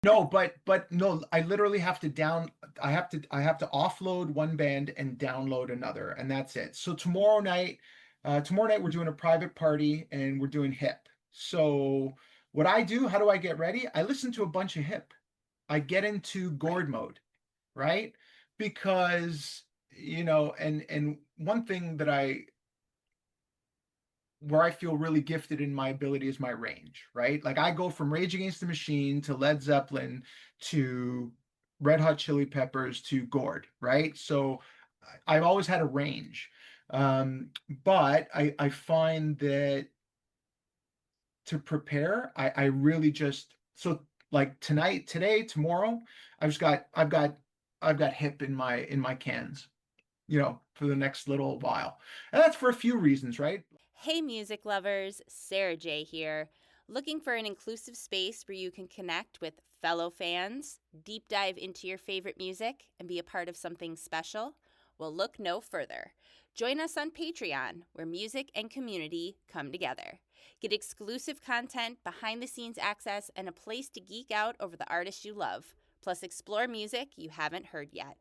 No, but no, I literally have to down I have to offload one band and download another, and that's it. So tomorrow night we're doing a private party and we're doing hip. So what I do, how do I get ready? I listen to a bunch of hip. I get into Right. gourd mode, right? Because and one thing that I where I feel really gifted in my ability is my range, right? Like I go from Rage Against the Machine to Led Zeppelin to Red Hot Chili Peppers to Gord, right? So I've always had a range. But I find that to prepare, I really just so like today, tomorrow, I've got hip in my cans, for the next little while. And that's for a few reasons, right? Hey, music lovers, Sara J here. Looking for an inclusive space where you can connect with fellow fans, deep dive into your favorite music, and be a part of something special? Well, look no further. Join us on Patreon, where music and community come together. Get exclusive content, behind the scenes access, and a place to geek out over the artists you love, plus explore music you haven't heard yet.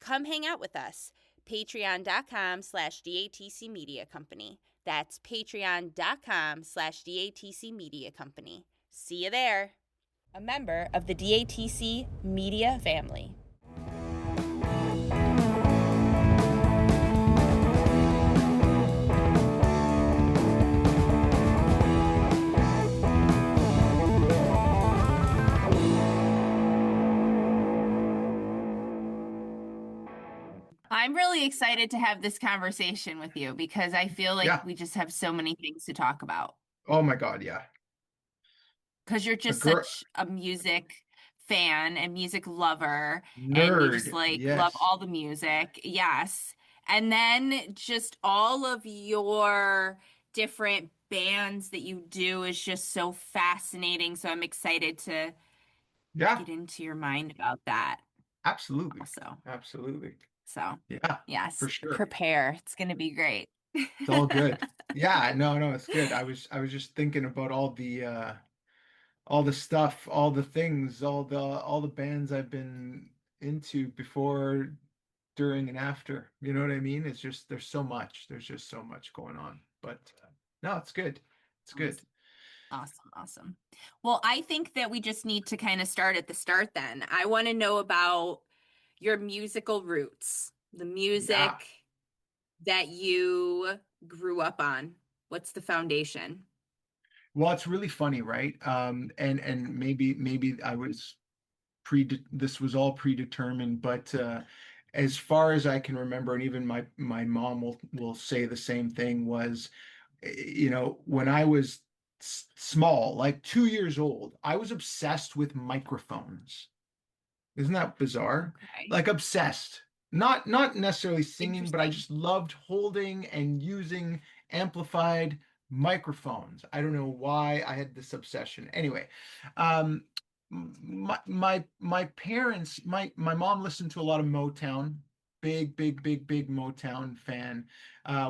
Come hang out with us. Patreon.com/DATC Media Company. That's patreon.com/DATC Media Company. See you there. A member of the DATC Media family. I'm really excited to have this conversation with you because I feel like Yeah. we just have so many things to talk about. Oh my God, yeah. Because you're A just girl such a music fan and music lover, and you just nerd. like love Yes. all the music. Yes. And then just all of your different bands that you do is just so fascinating. So I'm excited to Yeah, get into your mind about that absolutely. also. Absolutely. So, Yeah, for yes, sure. prepare. It's going to be great. It's all good. Yeah, no, no, it's good. I was just thinking about all the stuff, all the things, all the bands I've been into before, during, and after. You know what I mean? It's just there's so much. There's just so much going on. But no, it's good. It's good. Awesome. Awesome. Awesome. Well, I think that we just need to kind of start at the start then. I want to know about your musical roots, the Yeah. music that you grew up on. What's the foundation? Well, it's really funny, right? And maybe I was pre this was all predetermined, but as far as I can remember, and even my mom will say the same thing, was when I was small, like 2 years old, I was obsessed with microphones. Isn't that bizarre? Okay. Like obsessed. Not necessarily singing, but I Interesting. just loved holding and using amplified microphones. I don't know why I had this obsession. Anyway, um, my parents, my mom listened to a lot of Motown. Big, big, big, big Motown fan.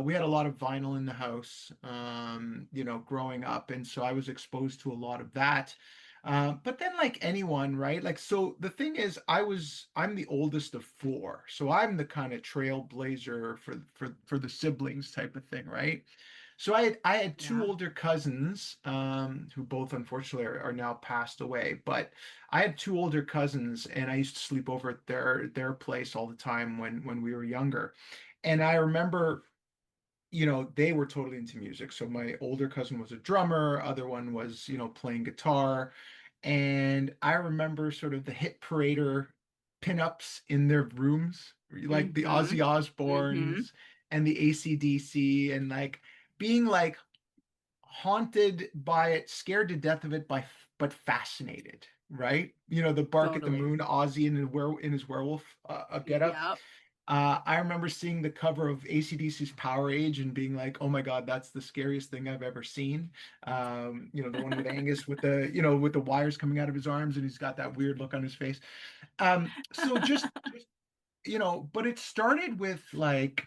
We had a lot of vinyl in the house, growing up, and so I was exposed to a lot of that. But then, like anyone, right? Like, so the thing is, I'm the oldest of four, so I'm the kind of trailblazer for the siblings type of thing, right? So I had two Yeah. older cousins, who both unfortunately are now passed away. But I had two older cousins, and I used to sleep over at their place all the time when we were younger. And I remember, they were totally into music. So my older cousin was a drummer, other one was, playing guitar. And I remember sort of the hit parader pinups in their rooms, like the Mm-hmm. Ozzy Mm-hmm. Osbournes and the AC/DC, and like being like haunted by it, scared to death of it, but fascinated, right? The Bark at the Totally. Moon, Ozzy in his werewolf getup. Yep. I remember seeing the cover of AC/DC's Power Age and being like, "Oh my God, that's the scariest thing I've ever seen." The one with Angus with the wires coming out of his arms, and he's got that weird look on his face. So just but it started with like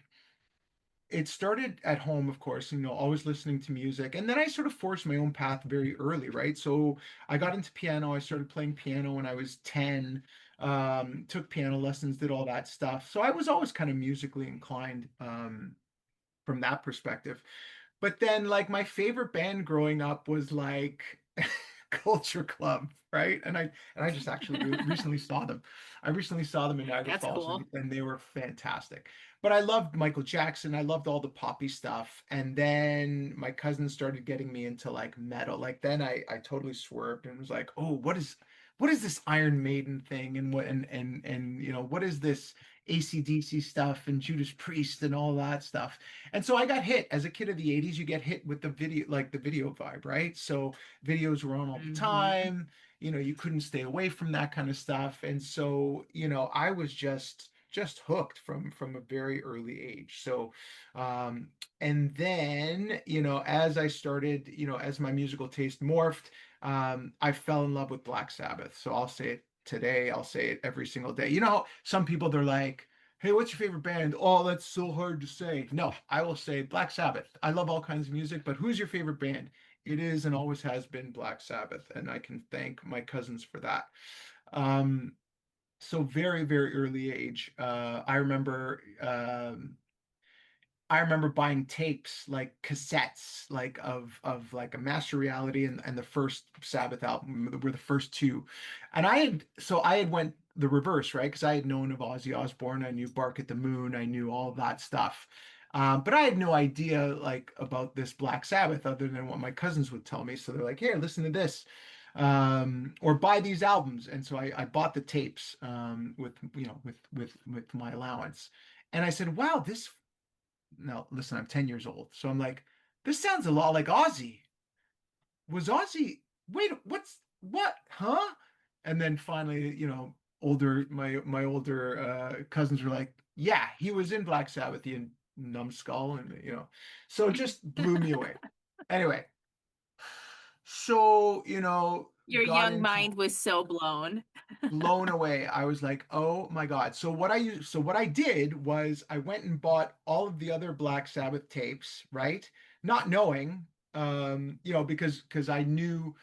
it started at home, of course, always listening to music. And then I sort of forced my own path very early, right? So I got into piano. I started playing piano when I was 10, took piano lessons, did all that stuff. So I was always kind of musically inclined, from that perspective. But then, like, my favorite band growing up was like Culture Club, right? And I just actually recently saw them. I recently saw them in Niagara That's Falls, cool. and they were fantastic. But I loved Michael Jackson. I loved all the poppy stuff. And then my cousin started getting me into like metal. Like then I totally swerved and was like, oh, what is this Iron Maiden thing? And what is this AC/DC stuff and Judas Priest and all that stuff? And so I got hit as a kid of the 80s. You get hit with the video, like the video vibe, right? So videos were on all the Hmm. time. You couldn't stay away from that kind of stuff. And so, I was just hooked from a very early age. So, um, and then, as I started, as my musical taste morphed, I fell in love with Black Sabbath. So I'll say it today, I'll say it every single day. Some people they're like, hey, what's your favorite band? Oh, that's so hard to say. No, I will say Black Sabbath. I love all kinds of music, but who's your favorite band? It is and always has been Black Sabbath, and I can thank my cousins for that. Um, so very, very early age. I remember buying tapes, like cassettes, like of like a Master Reality and the first Sabbath album were the first two. And I had went the reverse, right? Because I had known of Ozzy Osbourne, I knew Bark at the Moon, I knew all of that stuff. But I had no idea like about this Black Sabbath other than what my cousins would tell me. So they're like, here, listen to this. Or buy these albums. And so I bought the tapes with my allowance. And I said, wow, this now listen, I'm 10 years old. So I'm like, this sounds a lot like Ozzy. Was Ozzy, wait, what? Huh? And then finally, my older cousins were like, yeah, he was in Black Sabbath, and Numbskull, and so it just blew me away. Anyway, so Your got young into mind was so blown. blown away. I was like, "Oh my God." So what I did was I went and bought all of the other Black Sabbath tapes, right? Not knowing because I knew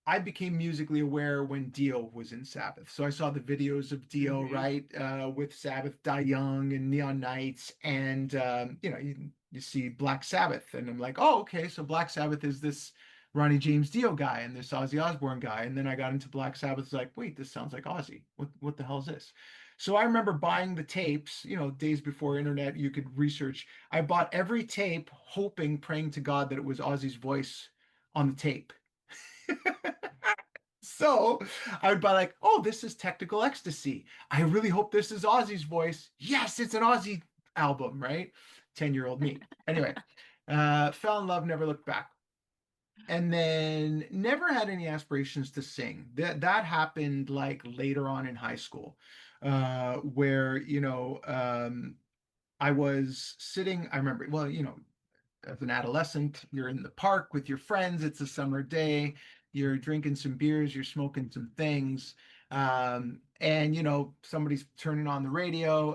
I became musically aware when Dio was in Sabbath. So I saw the videos of Dio, Hmm. right, with Sabbath, Die Young, and Neon Nights, and you see Black Sabbath, and I'm like, oh, okay, so Black Sabbath is this Ronnie James Dio guy and this Ozzy Osbourne guy, and then I got into Black Sabbath, it's like, wait, this sounds like Ozzy. What the hell is this? So I remember buying the tapes, days before internet, you could research. I bought every tape, hoping, praying to God that it was Ozzy's voice on the tape. So I would buy like, oh, this is Technical Ecstasy. I really hope this is Ozzy's voice. Yes, it's an Ozzy album, right? 10-year-old me. Anyway, fell in love, never looked back. And then never had any aspirations to sing. That happened like later on in high school, where, I was sitting, I remember, well, as an adolescent, you're in the park with your friends. It's a summer day. You're drinking some beers. You're smoking some things. And somebody's turning on the radio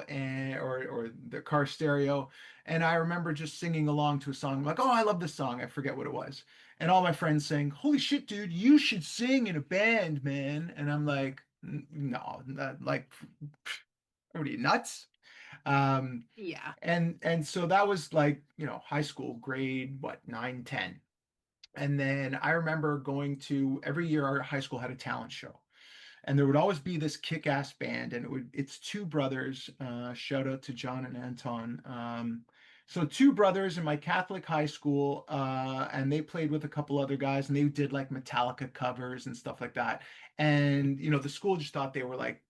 or the car stereo. And I remember just singing along to a song. I'm like, oh, I love this song. I forget what it was. And all my friends saying, holy shit, dude, you should sing in a band, man. And I'm like, No, like, what are you nuts?" Um, Yeah. and so that was like, high school, grade, what, 9, 10. And then I remember going to every year our high school had a talent show. And there would always be this kick-ass band, and it's two brothers. Shout out to John and Anton. So two brothers in my Catholic high school, and they played with a couple other guys, and they did like Metallica covers and stuff like that. And the school just thought they were like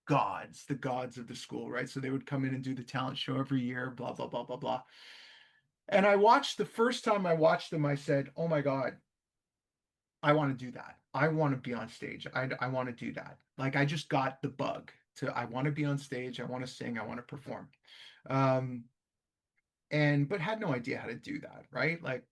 gods, the gods of the school, right? So they would come in and do the talent show every year, blah, blah, blah, blah, blah. And the first time I watched them, I said, oh my God, I want to do that. I want to be on stage. I want to do that. Like I just got the bug I want to be on stage. I want to sing. I want to perform. Um, but had no idea how to do that, right? Like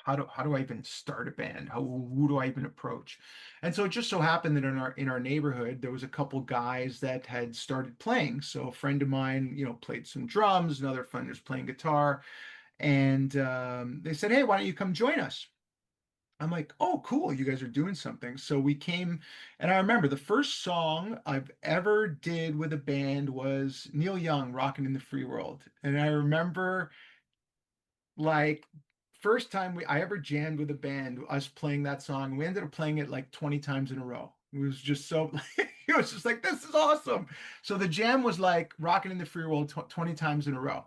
how do I even start a band? Who do I even approach? And so it just so happened that in our neighborhood there was a couple guys that had started playing. So a friend of mine, played some drums, another friend was playing guitar, and they said, "Hey, why don't you come join us?" I'm like, "Oh, cool, you guys are doing something." So we came, and I remember the first song I've ever did with a band was Neil Young, "Rockin' in the Free World." And I remember, like, first time I ever jammed with a band, us playing that song. We ended up playing it like 20 times in a row. It was just so it was just like, this is awesome. So the jam was like "Rockin' in the Free World" 20 times in a row.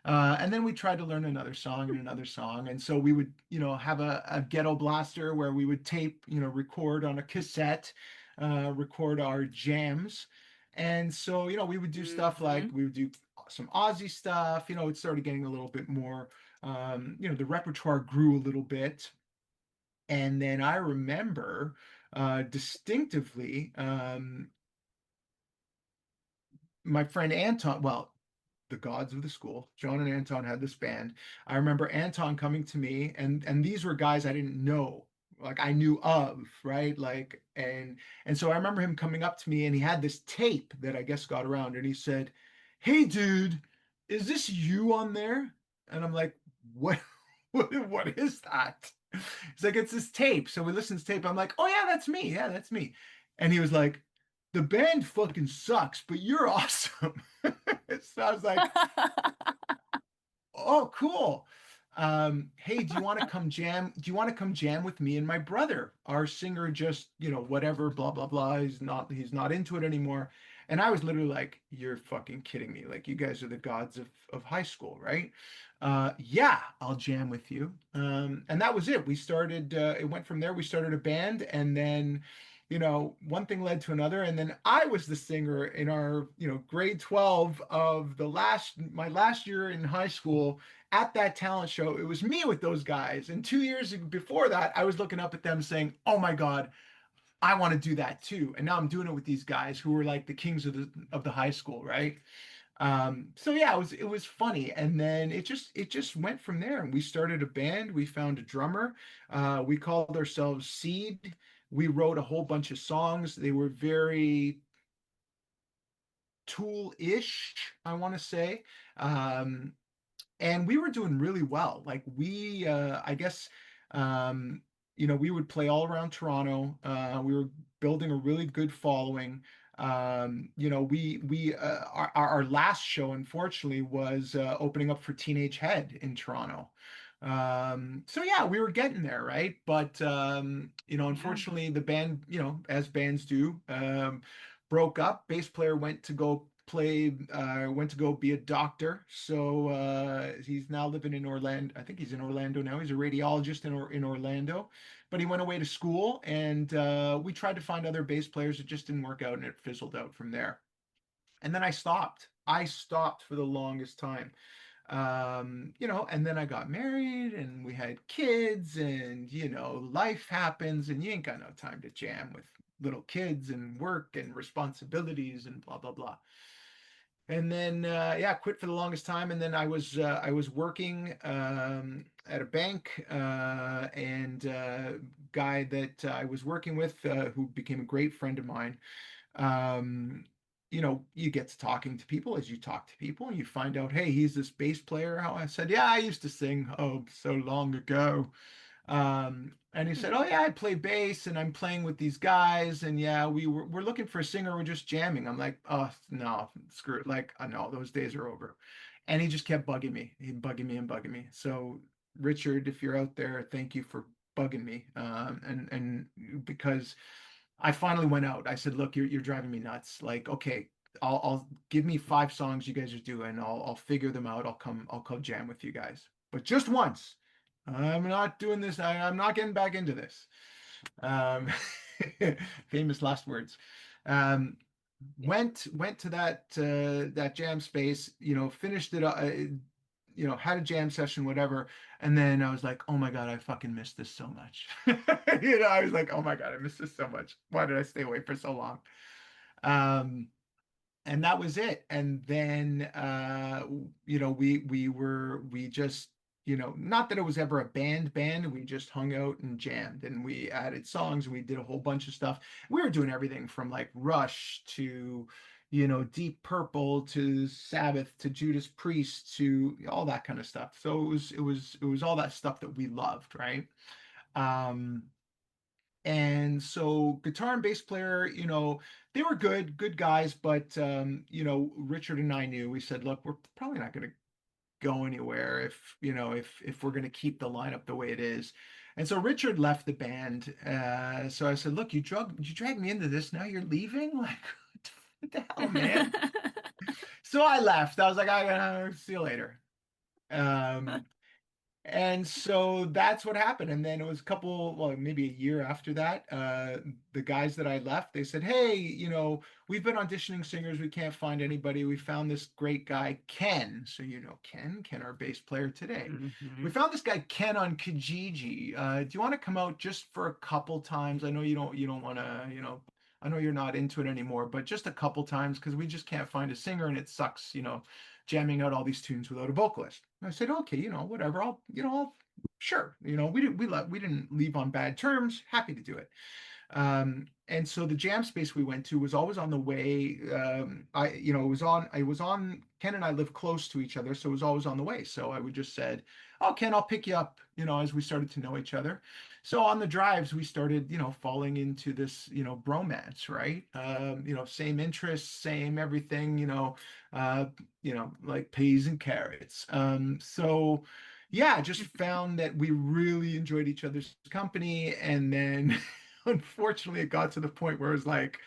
And then we tried to learn another song and another song. And so we would, have a ghetto blaster where we would tape, record on a cassette, record our jams. And so, we would do stuff like Hmm. we would do some Aussie stuff. It started getting a little bit more, the repertoire grew a little bit. And then I remember distinctively, my friend Anton, well, the gods of the school, John and Anton had this band. I remember Anton coming to me, and these were guys I didn't know, like I knew of, right? Like, and so I remember him coming up to me, and he had this tape that I guess got around, and he said, "Hey, dude, is this you on there?" And I'm like, "What? What is that?" He's like, "It's this tape." So we listened to tape. I'm like, "Oh yeah, that's me. Yeah, that's me." And he was like, "The band fucking sucks, but you're awesome." So I was like, "Oh, cool. Hey, do you want to come jam? Do you want to come jam with me and my brother? Our singer just, whatever, blah, blah, blah. He's not into it anymore." And I was literally like, "You're fucking kidding me. Like, you guys are the gods of high school, right?" Yeah, I'll jam with you. And that was it. It went from there. We started a band, and then, one thing led to another. And then I was the singer in our, grade 12 of my last year in high school at that talent show. It was me with those guys. And 2 years before that, I was looking up at them saying, "Oh my God, I want to do that too." And now I'm doing it with these guys who were like the kings of the high school, right? So yeah, it was funny, and then it just went from there. And we started a band. We found a drummer. We called ourselves Seed. We wrote a whole bunch of songs. They were very Tool-ish, I want to say. Um, and we were doing really well. Like, I guess, um, we would play all around Toronto. We were building a really good following. Our last show, unfortunately, was opening up for Teenage Head in Toronto. So yeah, we were getting there, right? But Yeah. unfortunately, the band, as bands do, broke up. Bass player went to go be a doctor. So he's now living in Orlando. I think he's in Orlando now. He's a radiologist in Orlando. But he went away to school, and we tried to find other bass players. It just didn't work out, and it fizzled out from there. And then I stopped. I stopped for the longest time. And then I got married, and we had kids, and life happens, and you ain't got no time to jam with little kids and work and responsibilities and blah blah blah. And then yeah, quit for the longest time. And then I was working at a bank, and guy that I was working with, who became a great friend of mine. You get to talking to people as you talk to people, and you find out, hey, he's this bass player. How I said, yeah, I used to sing, oh, so long ago. And he said, "Oh yeah, I play bass, and I'm playing with these guys, and yeah, we're looking for a singer. We're just jamming." I'm like, "Oh no, screw it! Like, I know those days are over." And he just kept bugging me, and bugging me. So Richard, if you're out there, thank you for bugging me. And because I finally went out, I said, "Look, you're driving me nuts. Like, okay, I'll give me 5 songs you guys are doing. I'll figure them out. I'll come jam with you guys, but just once. I'm not doing this. I'm not getting back into this." Um, famous last words. Um, went to that jam space. Finished it. Had a jam session, whatever. And then I was like, "Oh my God, I fucking missed this so much." I was like, "Oh my God, I missed this so much. Why did I stay away for so long?" Um, and that was it. And then we just not that it was ever a band. We just hung out and jammed, and we added songs, and we did a whole bunch of stuff. We were doing everything from like Rush to, Deep Purple to Sabbath to Judas Priest to all that kind of stuff. So it was all that stuff that we loved, right? Um, and so guitar and bass player, they were good guys, but Richard and I knew, we said, look, we're probably not going to go anywhere if we're going to keep the lineup the way it is. And so Richard left the band. So I said, look, you dragged me into this. Now you're leaving? Like, what the hell, man? So I left. I was like, I gotta see you later. Um, and so that's what happened. And then it was well, maybe a year after that, the guys that I left, they said, hey, we've been auditioning singers. We can't find anybody. We found this great guy, Ken. So, Ken, our bass player today. We Mhm. found this guy, Ken, on Kijiji. Do you want to come out just for a couple times? I know you don't want to, I know you're not into it anymore, but just a couple times because we just can't find a singer and it sucks, jamming out all these tunes without a vocalist. And I said, okay, whatever. Sure. We didn't leave on bad terms. Happy to do it. And so the jam space we went to was always on the way. It was on, Ken and I live close to each other, so it was always on the way. So I would just said, oh, Ken, I'll pick you up, as we started to know each other. So on the drives, we started, falling into this, bromance, right? Same interests, same everything, uh, like peas and carrots. So yeah, just found that we really enjoyed each other's company. And then unfortunately, it got to the point where it was like,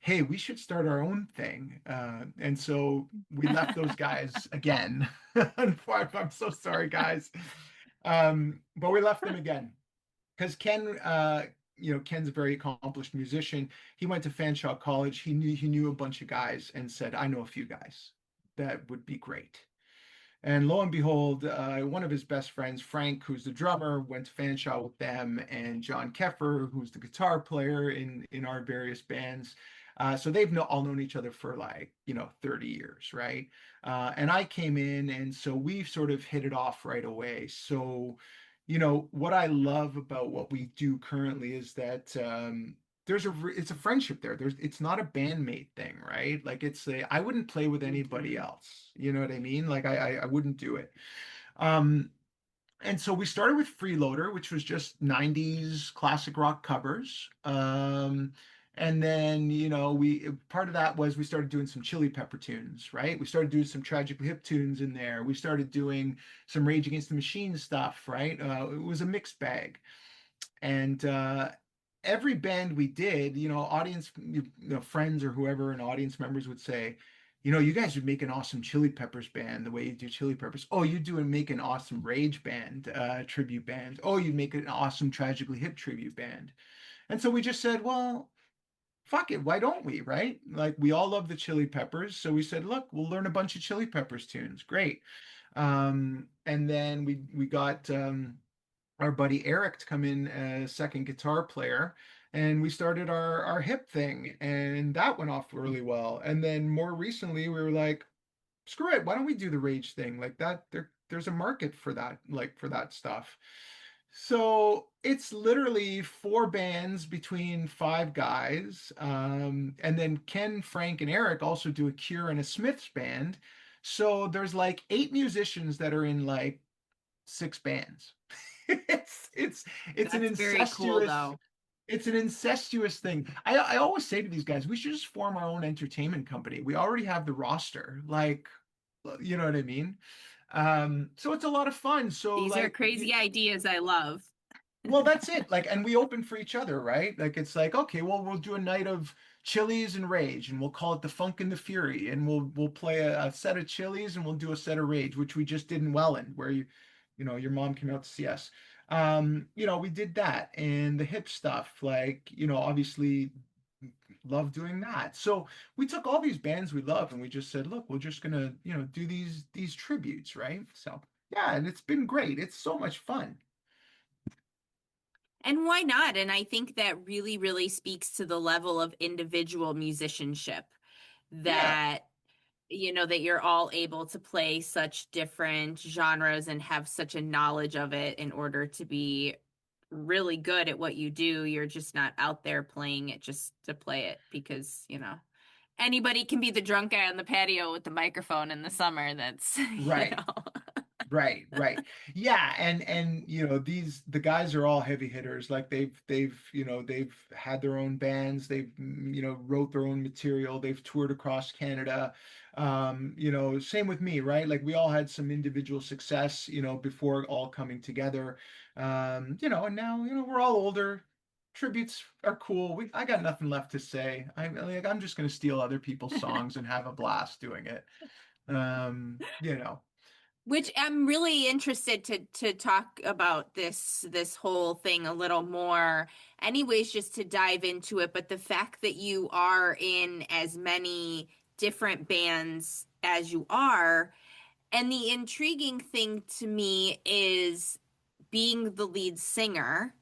hey, we should start our own thing. And so we left those guys again. I'm so sorry, guys. But we left them again because Ken's a very accomplished musician. He went to Fanshawe College. He knew a bunch of guys and said, I know a few guys that would be great. And lo and behold, one of his best friends, Frank, who's the drummer, went to Fanshawe with them, and John Keffer, who's the guitar player in our various bands. So they've all known each other for like 30 years, right? And I came in, and so we've sort of hit it off right away. So, what I love about what we do currently is that it's a friendship there. It's not a bandmate thing, right? Like I wouldn't play with anybody Mhm. else. You know what I mean? Like I wouldn't do it. Um, and so we started with Freeloader, which was just 90s classic rock covers. And then, we part of that was we started doing some Chili Pepper tunes, right? We started doing some Tragically Hip tunes in there. We started doing some Rage Against the Machine stuff, right? It was a mixed bag. And every band we did, audience, friends or whoever and audience members would say, you guys would make an awesome Chili Peppers band the way you do Chili Peppers. Oh, you do and make an awesome Rage band, tribute band. Oh, you'd make an awesome Tragically Hip tribute band. And so we just said, well, fuck it, why don't we, right? Like we all love the Chili Peppers, so we said, look, we'll learn a bunch of Chili Peppers tunes. Great. And then we got our buddy Eric to come in as second guitar player. And we started our hip thing, and that went off really well. And then more recently, we were like, screw it, why don't we do the Rage thing? Like that, there's a market for that, like for that stuff. So it's literally four bands between five guys. And then Ken, Frank, and Eric also do a Cure and a Smiths band. So there's like eight musicians that are in like six bands. it's it's it's an That's very cool, incestuous though. it's an incestuous thing. I always say to these guys, we should just form our own entertainment company. We already have the roster. Like, you know what I mean? So it's a lot of fun. So These are like crazy ideas I love. well, that's it. Like, and we open for each other, right? Like, it's like, okay, well, we'll do a night of Chili's and Rage, and we'll call it the Funk and the Fury, and we'll play a set of Chili's, and we'll do a set of Rage, which we just did in Welland, where your mom came out to see us. We did that, and the hip stuff, like, obviously love doing that. So we took all these bands we love, and we just said, look, we're just gonna, do these tributes, right? So yeah, and it's been great. It's so much fun. And why not? And I think that really, really speaks to the level of individual musicianship Yeah. that that you're all able to play such different genres and have such a knowledge of it in order to be really good at what you do. You're just not out there playing it just to play it because, anybody can be the drunk guy on the patio with the microphone in the summer. That's, Right. Right, right. Yeah, and the guys are all heavy hitters. Like they've had their own bands, they've wrote their own material, they've toured across Canada. Same with me, right? Like we all had some individual success, before all coming together. And now, we're all older. Tributes are cool. I got nothing left to say. I'm just gonna steal other people's songs and have a blast doing it. Um, you know. Which I'm really interested to talk about this whole thing a little more. Anyways, just to dive into it, but the fact that you are in as many different bands as you are, and the intriguing thing to me is being the lead singer.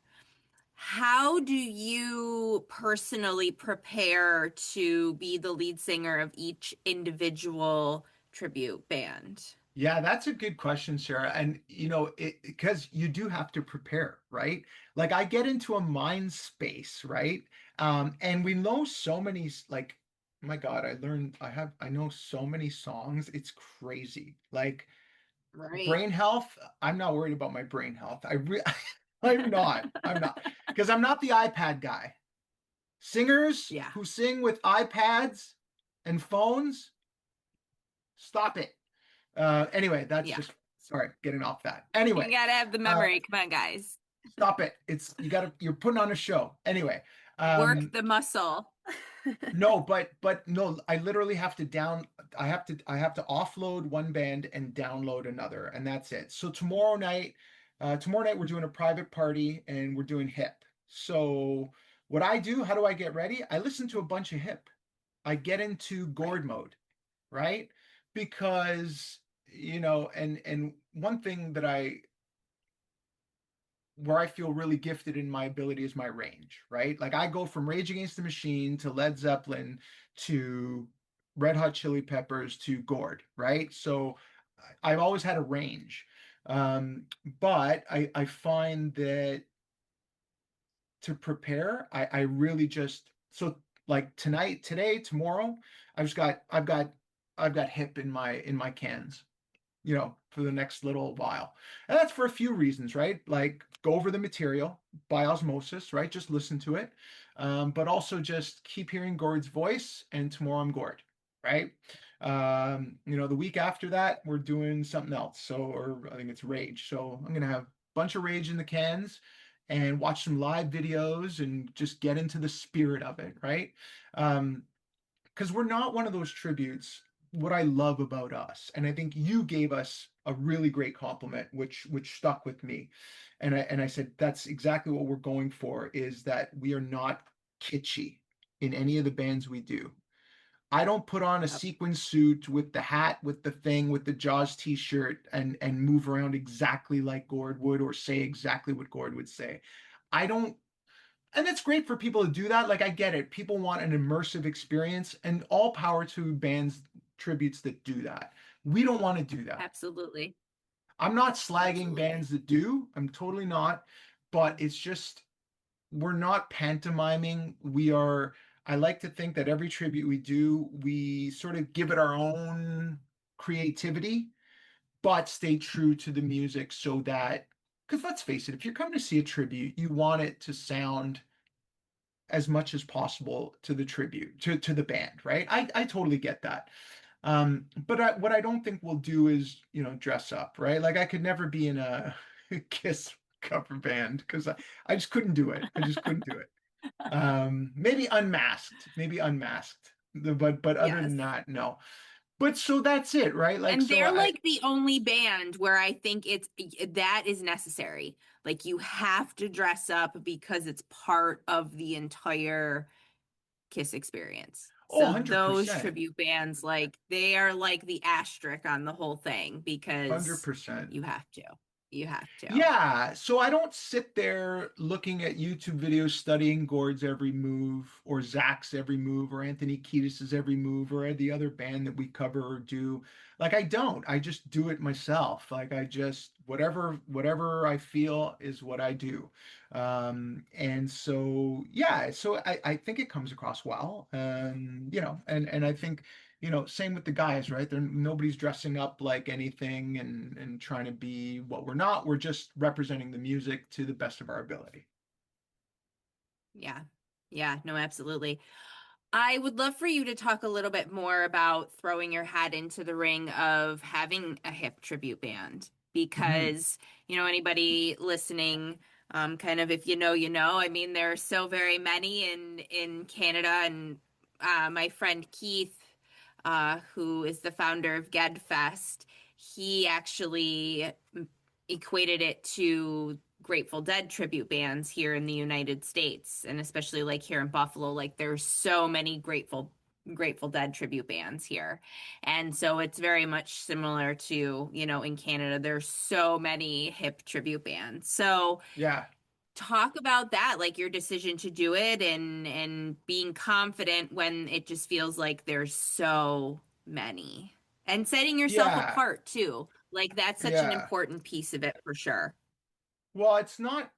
How do you personally prepare to be the lead singer of each individual tribute band? Yeah, that's a good question, Sarah. And because you do have to prepare, right? Like I get into a mind space, right? And we know so many like, my God, I know so many songs. It's crazy. Like Right. brain health, I'm not worried about my brain health. I'm not. I'm not. Because I'm not the iPad guy. Singers Yeah. who sing with iPads and phones, stop it. Anyway, that's Yeah. just sorry, getting off that. You Anyway, gotta have the uh, memory. Come on, guys. stop it. You're putting on a show. Anyway, Work um, the muscle. no, but no, I have to offload one band and download another, and that's it. So tomorrow night we're doing a private party and we're doing hip. So what I do, how do I get ready? I listen to a bunch of hip. I get into Right. gourd mode, right? Because and one thing where I feel really gifted in my ability is my range, right? Like I go from Rage Against the Machine to Led Zeppelin to Red Hot Chili Peppers to Gourd, right? So I've always had a range. But I find that to prepare, I really just so like today, tomorrow, I've got hip in my cans, for the next little while. And that's for a few reasons, right? Like go over the material by osmosis, right? Just listen to it. But also just keep hearing Gord's voice, and tomorrow I'm Gord, right? The week after that, we're doing something else. So, or I think it's Rage. So I'm gonna have a bunch of Rage in the cans and watch some live videos and just get into the spirit of it, right? Um, because we're not one of those tributes. What I love about us, and I think you gave us a really great compliment, which stuck with me, and I said that's exactly what we're going for, is that we are not kitschy in any of the bands we do. I don't put on a Yep. sequin suit with the hat, with the thing, with the Jaws t-shirt and move around exactly like Gord would or say exactly what Gord would say. I don't and it's great for people to do that. Like I get it. People want an immersive experience, and all power to bands tributes that do that. We don't want to do that. Absolutely. I'm not slagging Absolutely. bands that do. I'm totally not. But it's just we're not pantomiming. I like to think that every tribute we do, we sort of give it our own creativity, but stay true to the music so that because let's face it, if you're coming to see a tribute, you want it to sound as much as possible to the tribute to the band, right? I totally get that. But what I don't think we'll do is dress up, right? Like I could never be in a Kiss cover band because I just couldn't do it. I just couldn't do it. Maybe unmasked. But other Yes. than that, no. But so that's it, right? Like And so they're like the only band where I think that is necessary. Like you have to dress up because it's part of the entire Kiss experience. oh, So 100%. those tribute bands, like they are like the asterisk on the whole thing because 100%. you have to. You have to. Yeah, so I don't sit there looking at YouTube videos studying Gord's every move or Zach's every move or Anthony Kiedis's every move or the other band that we cover or do. Like I don't. I just do it myself. Like I just whatever I feel is what I do. And so yeah, so I think it comes across well. And I think same with the guys, right? Nobody's dressing up like anything and trying to be what we're not. We're just representing the music to the best of our ability. Yeah. Yeah, no, absolutely. I would love for you to talk a little bit more about throwing your hat into the ring of having a hip tribute band Hmm. because, anybody listening, kind of if you know, you know. I mean, there are so very many in Canada, and my friend Keith, who is the founder of Gedfest, he actually equated it to Grateful Dead tribute bands here in the United States, and especially like here in Buffalo, like there's so many Grateful Dead tribute bands here. And so it's very much similar to, in Canada, there's so many hip tribute bands. So Yeah, talk about that, like your decision to do it and being confident when it just feels like there's so many. And setting yourself yeah, apart too. Like that's such an yeah. important piece of it for sure. Well, it's not.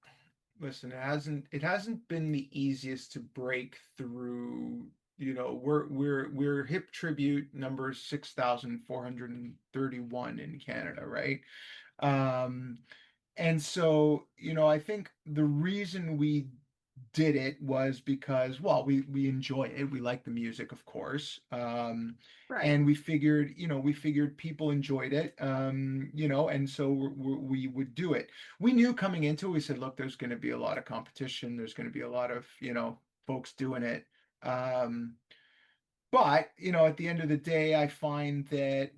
Listen, it hasn't been the easiest to break through. We're hip tribute number 6,431 in Canada, right? Um, And so, I think the reason we did it was because, well, we enjoy it. We like the music, of course. Right. And we figured people enjoyed it. And so we would do it. We knew coming into it, we said, look, there's going to be a lot of competition. There's going to be a lot of, folks doing it. Um, but, at the end of the day, I find that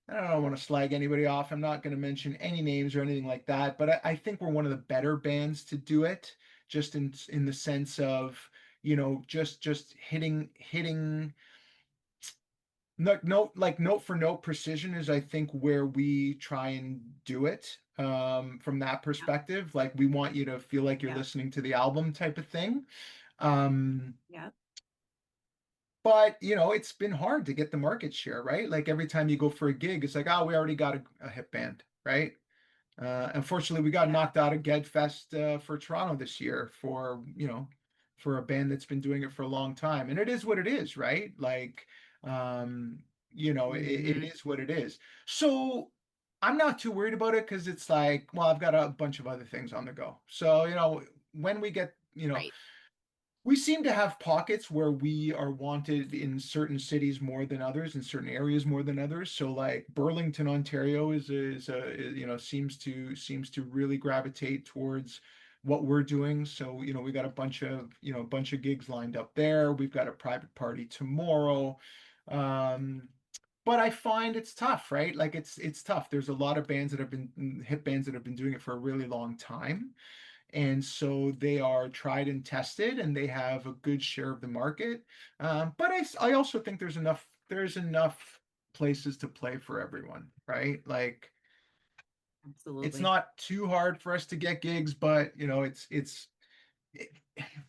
I don't want to slag anybody off. I'm not going to mention any names or anything like that, but I think we're one of the better bands to do it, just in the sense of, just hitting note for note precision is I think where we try and do it from that Yep. perspective. Like we want you to feel like you're Yep. listening to the album type of thing. Um, Yep. But it's been hard to get the market share, right? Like every time you go for a gig, it's like, oh, we already got a hip band, right? Unfortunately, we got Yeah. knocked out of Gedfest for Toronto this year for a band that's been doing it for a long time. And it is what it is, right? Like, it Hmm. is what it is. So I'm not too worried about it because it's like, well, I've got a bunch of other things on the go. So, when we get, Right. we seem to have pockets where we are wanted in certain cities more than others, in certain areas more than others. So like Burlington, Ontario seems to really gravitate towards what we're doing. So, we got a bunch of gigs lined up there. We've got a private party tomorrow. Um, but I find it's tough, right? Like it's tough. There's a lot of bands that have been hip bands that have been doing it for a really long time. And so they are tried and tested and they have a good share of the market. But I also think there's enough places to play for everyone, right? Like it's Absolutely. not too hard for us to get gigs, but it,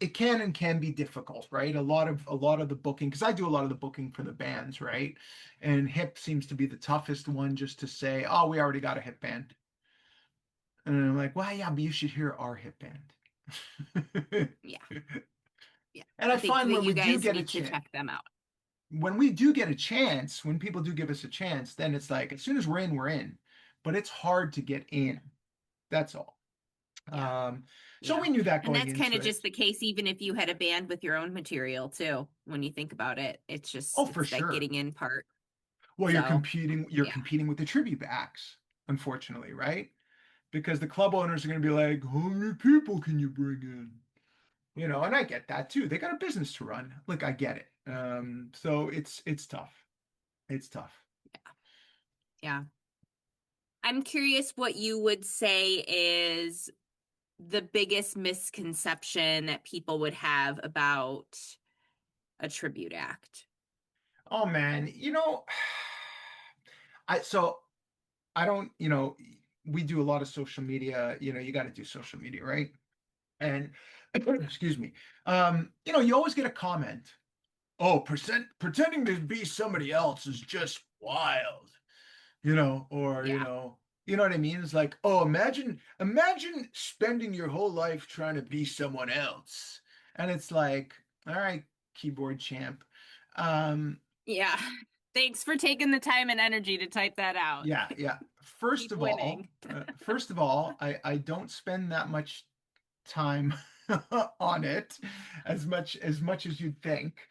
it can be difficult, right? A lot of the booking, because I do a lot of the booking for the bands, right? And hip seems to be the toughest one just to say, oh, we already got a hip band. And I'm like, well, yeah, but you should hear our hip band. Yeah. Yeah. And I I think find that when we you do guys get a need to chance, check them out. when people do give us a chance, then it's like as soon as we're in, we're in. But it's hard to get in. That's all. Yeah. So Yeah. we knew that And going that's kind into of just it. the case, even if you had a band with your own material too, when you think about it. Oh, for It's that sure. getting in part. Well, you're So, competing, you're yeah. competing with the tribute acts, unfortunately, right? Because the club owners are going to be like, how many people can you bring in? And I get that too. They got a business to run. Look, I get it. So it's tough. It's tough. Yeah. I'm curious what you would say is the biggest misconception that people would have about a tribute act. Oh man, I so I don't, we do a lot of social media. You got to do social media, right? And excuse me, you always get a comment. Oh, pretending to be somebody else is just wild, or Yeah. you know what I mean? It's like, oh, imagine spending your whole life trying to be someone else. And it's like, all right, keyboard champ. Um, Yeah. Thanks for taking the time and energy to type that out. yeah, yeah. Keep winning. First of all, I don't spend that much time on it as much as you'd think.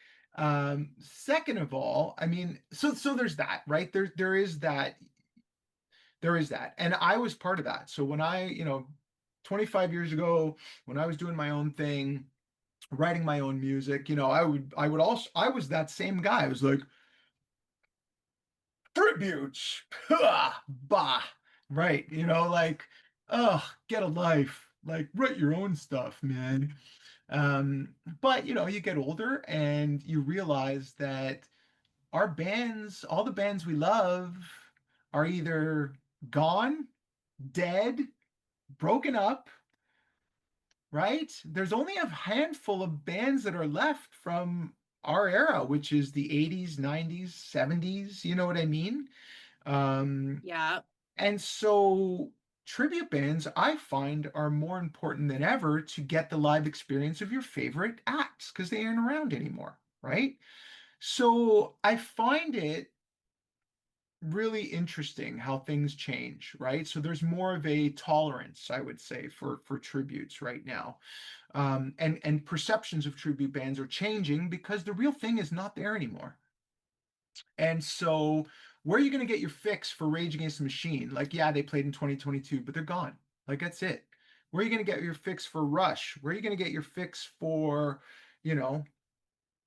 Second of all, I mean, so there's that, right? There is that. And I was part of that. So when 25 years ago, when I was doing my own thing, writing my own music, I was that same guy. I was like, tributes, bah, right? Like, oh, get a life, like write your own stuff, man. Um, but you get older and you realize that our bands, all the bands we love, are either gone, dead, broken up, right? There's only a handful of bands that are left from our era, which is the 80s, 90s, 70s, you know what I mean? Um, Yeah. and so tribute bands, I find, are more important than ever to get the live experience of your favorite acts because they aren't around anymore, right? So I find it really interesting how things change, right? So there's more of a tolerance, I would say, for tributes right now. And perceptions of tribute bands are changing because the real thing is not there anymore. And so where are you going to get your fix for Rage Against the Machine? Like, yeah, they played in 2022, but they're gone. Like, that's it. Where are you going to get your fix for Rush? Where are you going to get your fix for, you know,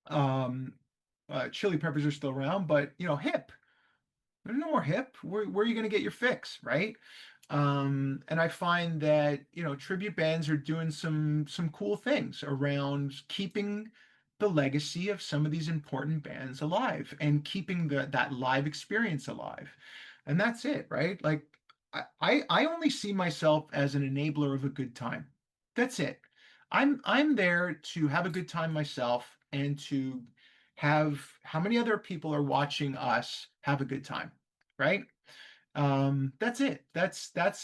um, Chili Peppers are still around, but Hip. There's no more Hip. Where are you going to get your fix, right? And I find that tribute bands are doing some cool things around keeping the legacy of some of these important bands alive and keeping that live experience alive. And that's it, right? Like I only see myself as an enabler of a good time. That's it. I'm there to have a good time myself and to have how many other people are watching us have a good time, right? That's it. That's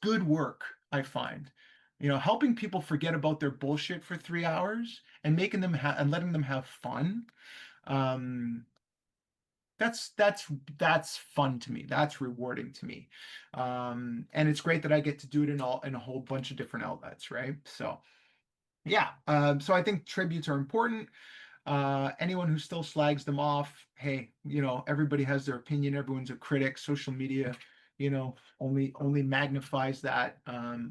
good work, I find. Helping people forget about their bullshit for 3 hours and making them and letting them have fun. Um, that's fun to me. That's rewarding to me. And it's great that I get to do it in a whole bunch of different outlets, right? So yeah. So I think tributes are important. Anyone who still slags them off, hey, everybody has their opinion. Everyone's a critic. Social media, only magnifies that.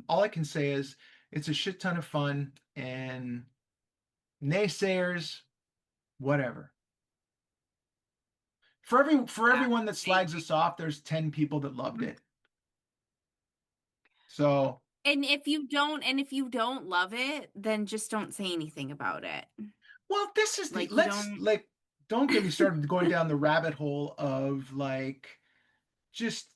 All I can say is it's a shit ton of fun, and naysayers, whatever. For Yeah. everyone that I slags agree. us off, there's 10 people that loved it. So, And if you don't love it, then just don't say anything about it. well, this is the Like you let's don't. like don't get me started going down the rabbit hole of like just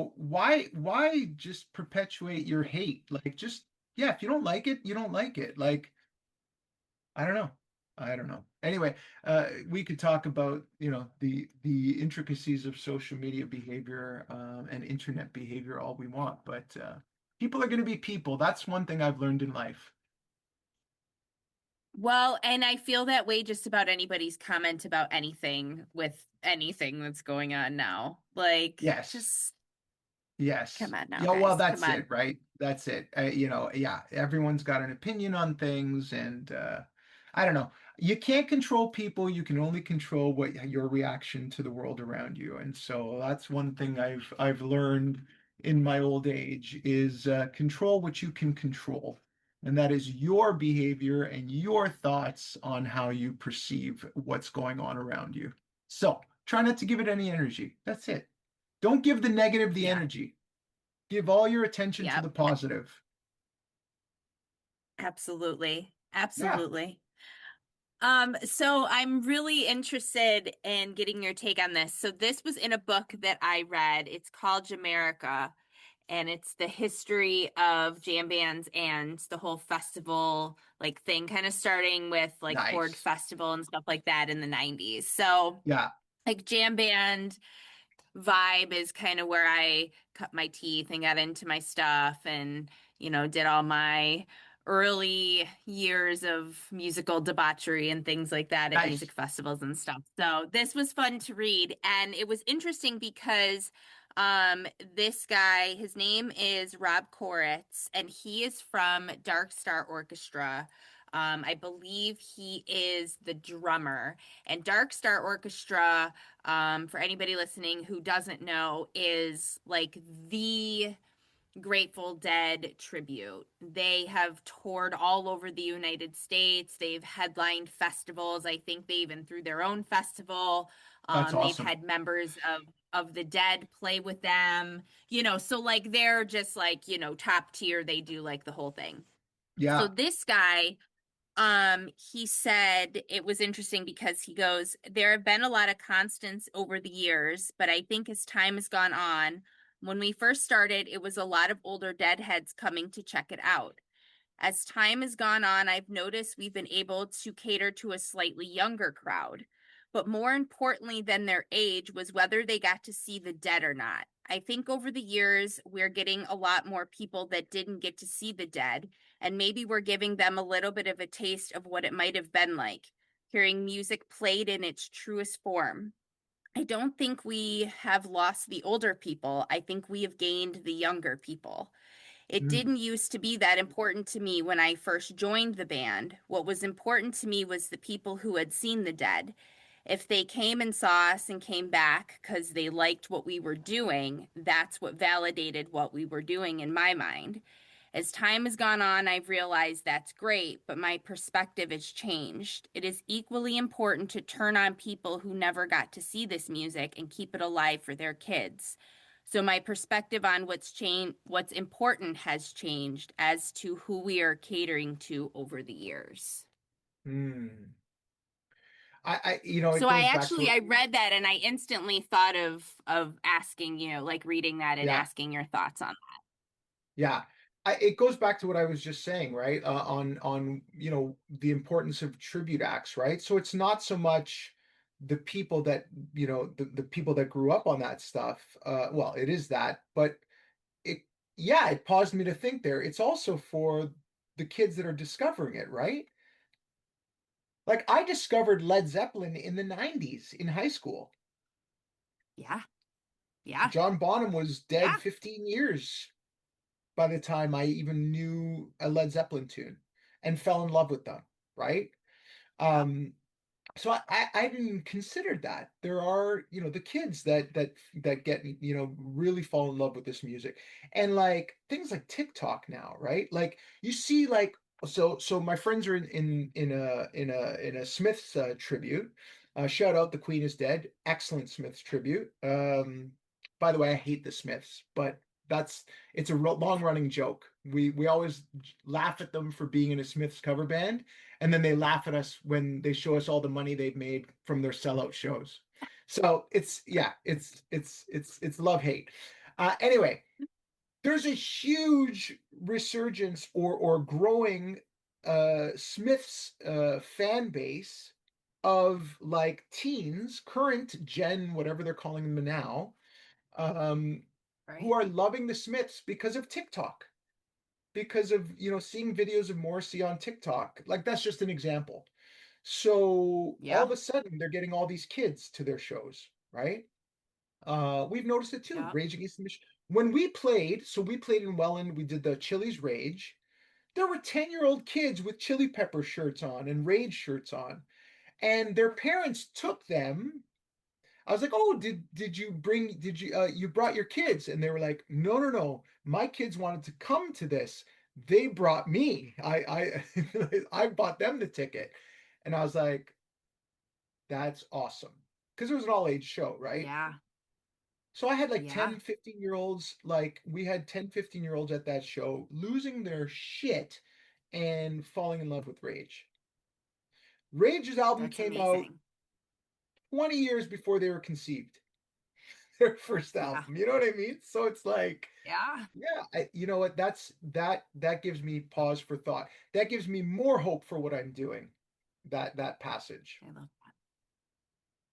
why just perpetuate your hate, like just yeah, if you don't like it, you don't like it. Like, I don't know anyway. We could talk about the intricacies of social media behavior, and internet behavior all we want, but people are going to be people. That's one thing I've learned in life. Well, and I feel that way just about anybody's comment about anything with anything that's going on now. Like, Yes. just Yes. come on now, Yeah, well, guys. Come that's on. it, right? That's it. Yeah, everyone's got an opinion on things, and I don't know. You can't control people. You can only control what your reaction to the world around you. And so that's one thing I've learned in my old age is control what you can control. And that is your behavior and your thoughts on how you perceive what's going on around you. So try not to give it any energy. That's it. Don't give the negative the Yeah. energy. Give all your attention to Yep. the positive. Absolutely. Yeah. Absolutely. So I'm really interested in getting your take on this. So this was in a book that I read. It's called Jamaica, and it's the history of jam bands and the whole festival like thing, kind of starting with like Ford Nice. Festival and stuff like that in the 90s. So Yeah. like jam band vibe is kind of where I cut my teeth and got into my stuff and, did all my early years of musical debauchery and things like that at music Nice. festivals and stuff. So this was fun to read. And it was interesting because this guy, his name is Rob Koritz, and he is from Dark Star Orchestra. I believe he is the drummer. And Dark Star Orchestra, for anybody listening who doesn't know, is like the Grateful Dead tribute. They have toured all over the United States. They've headlined festivals. I think they even threw their own festival. That's They've awesome. had members of the Dead play with them. So like they're just like, top tier. They do like the whole thing. So Yeah. this guy he said it was interesting because he goes, there have been a lot of constants over the years, but I think as time has gone on, when we first started, it was a lot of older deadheads coming to check it out. As time has gone on, I've noticed we've been able to cater to a slightly younger crowd. But more importantly than their age was whether they got to see the Dead or not. I think over the years, we're getting a lot more people that didn't get to see the Dead, and maybe we're giving them a little bit of a taste of what it might have been like, hearing music played in its truest form. I don't think we have lost the older people. I think we have gained the younger people. It Mm. didn't used to be that important to me when I first joined the band. What was important to me was the people who had seen the Dead. If they came and saw us and came back because they liked what we were doing, that's what validated what we were doing in my mind. As time has gone on, I've realized that's great, but my perspective has changed. It is equally important to turn on people who never got to see this music and keep it alive for their kids. So my perspective on what's important has changed as to who we are catering to over the years. Mm. It So goes back to I read that and I instantly thought of asking, like reading that and yeah, asking your thoughts on yeah. It goes back to what I was just saying, right? On the importance of tribute acts, right? So it's not so much the people that the people that grew up on that stuff. Well, it is that, but it yeah, it paused me to think there. It's also for the kids that are discovering it, right? Like I discovered Led Zeppelin in the 90s in high school. that. Yeah. Yeah. John Bonham was dead Yeah. 15 years by the time I even knew a Led Zeppelin tune and fell in love with them, right? Yep. Um, so I didn't consider that. There are, the kids that get, really fall in love with this music. And like things like TikTok now, right? Like you see like so my friends are in a Smiths tribute. Shout out The Queen is Dead. Excellent Smiths tribute. By the way, I hate the Smiths, but that's it's a long running joke. We always laugh at them for being in a Smiths cover band, and then they laugh at us when they show us all the money they've made from their sellout shows. So it's yeah, it's love hate. Anyway, there's a huge resurgence or growing Smiths fan base of like teens, current gen, whatever they're calling them now, um, who Right. are loving the Smiths because of TikTok, because of seeing videos of Morrissey on TikTok. Like that's just an example. So all of Yeah. a sudden they're getting all these kids to their shows, right? We've noticed it too. Yep. Rage Against the Machine. When we played, so we played in Welland, we did the Chili's Rage. There were 10-year-old kids with Chili Pepper shirts on and Rage shirts on, and their parents took them. I was like, "Oh, you brought your kids?" And they were like, "No, no, no. My kids wanted to come to this. They brought me. I bought them the ticket." And I was like, "That's awesome." Because it was an all-age show, right? Yeah. So I had like Yeah. 10, 15-year-olds, like we had 10, 15-year-olds at that show losing their shit and falling in love with Rage. Rage's album That's came out amazing. 20 years before they were conceived. Their first Yeah. album. You know what I mean? So it's like, Yeah. yeah, you know what? That gives me pause for thought. That gives me more hope for what I'm doing. That passage. I love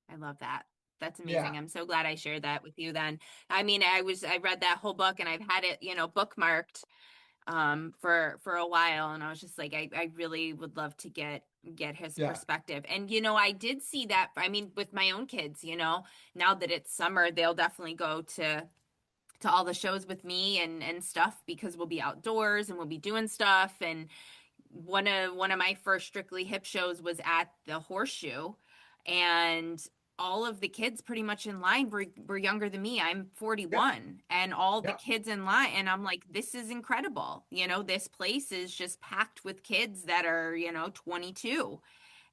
I love that. That's amazing. Yeah, I'm so glad I shared that with you then. I mean, I read that whole book and I've had it, bookmarked for a while, and I was just like I really would love to get his yeah, perspective. And I did see that, I mean, with my own kids, now that it's summer, they'll definitely go to all the shows with me and stuff because we'll be outdoors and we'll be doing stuff. And one of my first Strictly Hip shows was at the Horseshoe, and all of the kids pretty much in line were younger than me. I'm yeah, 41, and all the yeah, kids in line, and I'm like, this is incredible. This place is just packed with kids that are 22,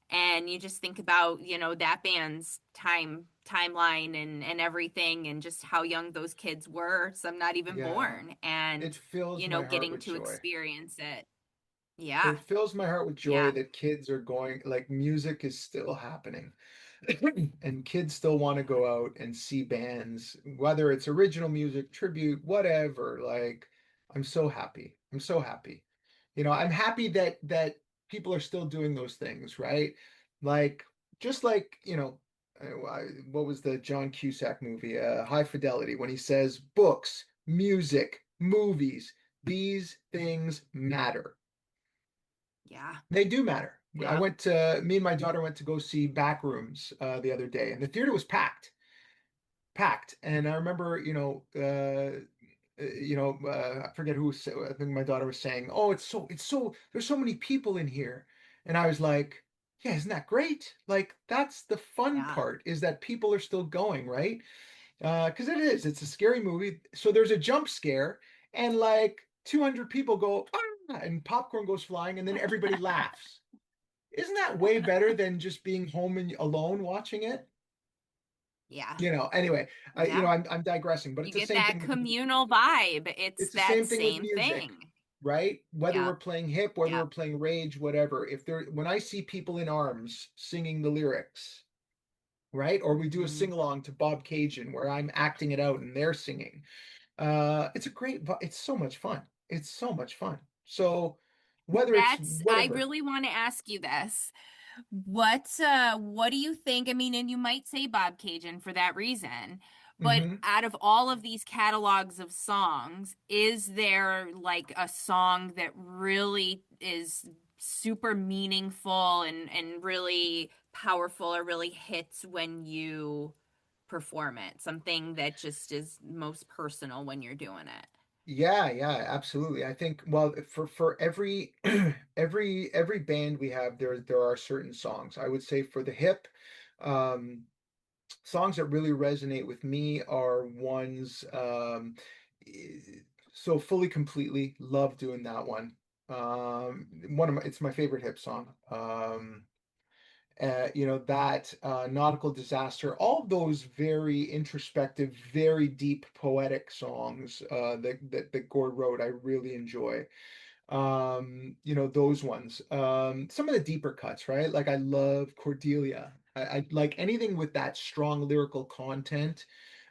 and you just think about that band's timeline and everything, and just how young those kids were, some not even yeah. born, It and fills my heart getting with to joy. experience it. Yeah. It fills my heart with joy Yeah. that kids are going, like music is still happening. And kids still want to Yeah. go out and see bands, whether it's original music, tribute, whatever. Like, I'm so happy. I'm so happy. I'm happy that people are still doing those things, right? Like, just like, what was the John Cusack movie, High Fidelity, when he says books, music, movies, these things matter. Yeah. They do matter. Yep. Me and my daughter went to go see Backrooms the other day, and the theater was packed, packed. And I remember, I forget who was, I think my daughter was saying, "Oh, there's so many people in here," and I was like, "Yeah, isn't that great? Like, that's the fun Yeah. part is that people are still going, right? Because it's a scary movie. So there's a jump scare, and like 200 people go, ah, and popcorn goes flying, and then everybody laughs. Isn't that way better than just being home and alone watching it? Yeah. Anyway, Yeah. I'm digressing, but You it's the get same that thing with music. communal vibe. It's It's the that same thing with same music, thing. right? Whether we're Yep. playing hip, whether we're Yep. playing rage, whatever. When I see people in arms singing the lyrics, right? Or we do a Hmm. sing along to Bob Cajun where I'm acting it out and they're singing. It's so much fun. It's so much fun. So whether it's I whatever. really want to ask you this. What do you think? I mean, and you might say Bob Cajun for that reason, but Hmm. out of all of these catalogs of songs, is there like a song that really is super meaningful and really powerful, or really hits when you perform it? Something that just is most personal when you're doing it. Yeah, yeah, absolutely. I think, well, for every every band we have, there are certain songs. I would say for the hip, um, songs that really resonate with me are ones, eh, so fully completely love doing that one. It's my favorite hip song. That nautical disaster, all of those very introspective, very deep poetic songs that Gord wrote, I really enjoy. Those ones. Some of the deeper cuts, right? Like I love Cordelia. I like anything with that strong lyrical content.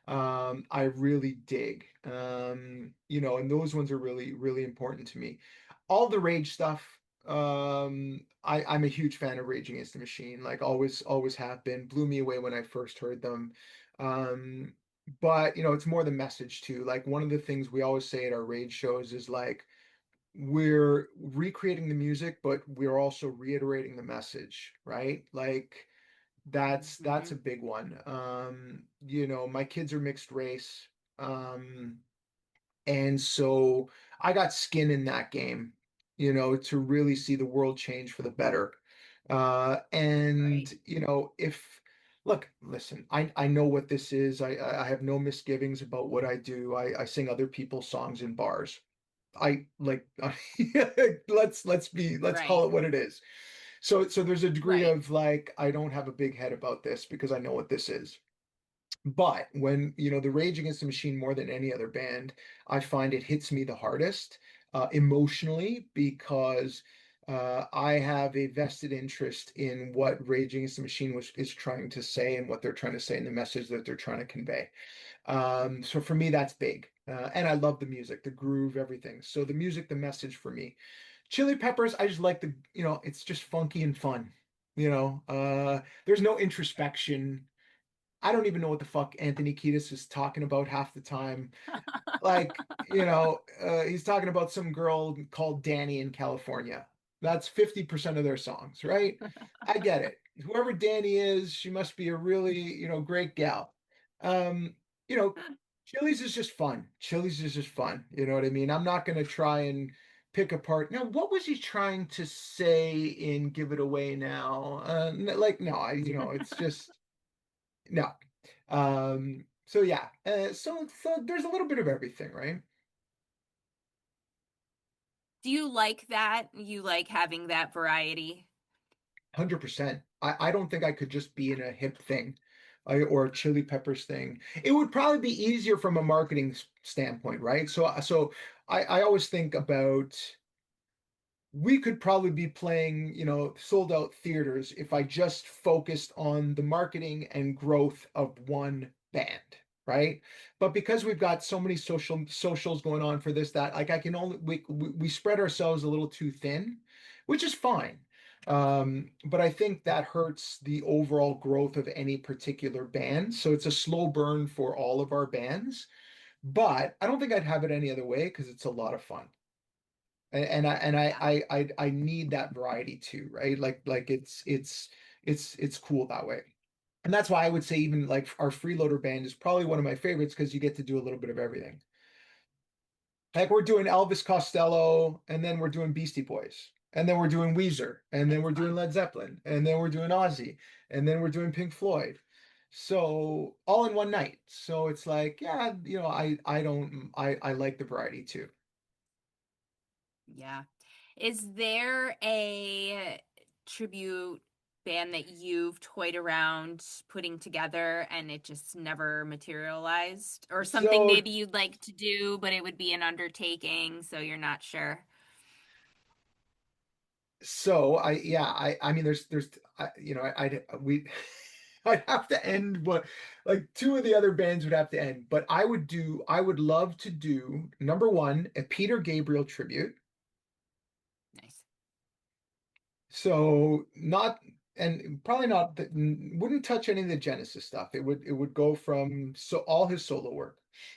I really dig. And those ones are really, really important to me. All the rage stuff. I'm a huge fan of Rage Against the Machine. Like always, always have been. Blew me away when I first heard them. Um, but it's more the message too. Like one of the things we always say at our rage shows is like we're recreating the music, but we're also reiterating the message, right? Like that's a Hmm. big one. My kids are mixed race. Um, and so I got skin in that game, to really see the world change for the better. And Right. if look, listen, I know what this is. I have no misgivings about what I do. I sing other people's songs in bars. I like let's call Right. it what it is. So there's a degree Right. of like I don't have a big head about this because I know what this is. But when, the Rage Against the Machine more than any other band, I find it hits me the hardest emotionally because I have a vested interest in what Rage Against the Machine is trying to say and what they're trying to say and the message that they're trying to convey. So for me, that's big. And I love the music, the groove, everything. So the music, the message for me. Chili Peppers, I just like it's just funky and fun. There's no introspection. I don't even know what the fuck Anthony Kiedis is talking about half the time. Like, he's talking about some girl called Danny in California. That's 50% of their songs, right? I get it. Whoever Danny is, she must be a really, great gal. Um, you know, Chili's is just fun. Chili's is just fun. You know what I mean? I'm not going to try and pick apart. Now, what was he trying to say in Give It Away Now? Like, no, it's just no. So yeah, so there's a little bit of everything, right? Do you like that? You like having that variety? 100%. I don't think I could just be in a hip thing, or a Chili Peppers thing. It would probably be easier from a marketing standpoint, right? So I always think about we could probably be playing, sold out theaters if I just focused on the marketing and growth of one band, right? But because we've got so many socials going on for this, that like I can only we spread ourselves a little too thin, which is fine. But I think that hurts the overall growth of any particular band. So it's a slow burn for all of our bands. But I don't think I'd have it any other way because it's a lot of fun Yeah. I need that variety too, right? Like it's cool that way. And that's why I would say even like our Freeloader band is probably one of my favorites because you get to do a little bit of everything. Like we're doing Elvis Costello, and then we're doing Beastie Boys, and then we're doing Weezer, and then That's we're doing fun. Led Zeppelin, and then we're doing Ozzy, and then we're doing Pink Floyd. So all in one night. So it's like, yeah, I don't I like the variety too. Yeah. Is there a tribute band that you've toyed around putting together and it just never materialized? Or something So maybe you'd like to do, but it would be an undertaking, so you're not sure? So I mean there's we I'd have to end what like two of the other bands would have to end, but I would love to do number one, a Peter Gabriel tribute. Nice. So not and probably not that wouldn't touch any of the Genesis stuff. It would go from so all his solo work.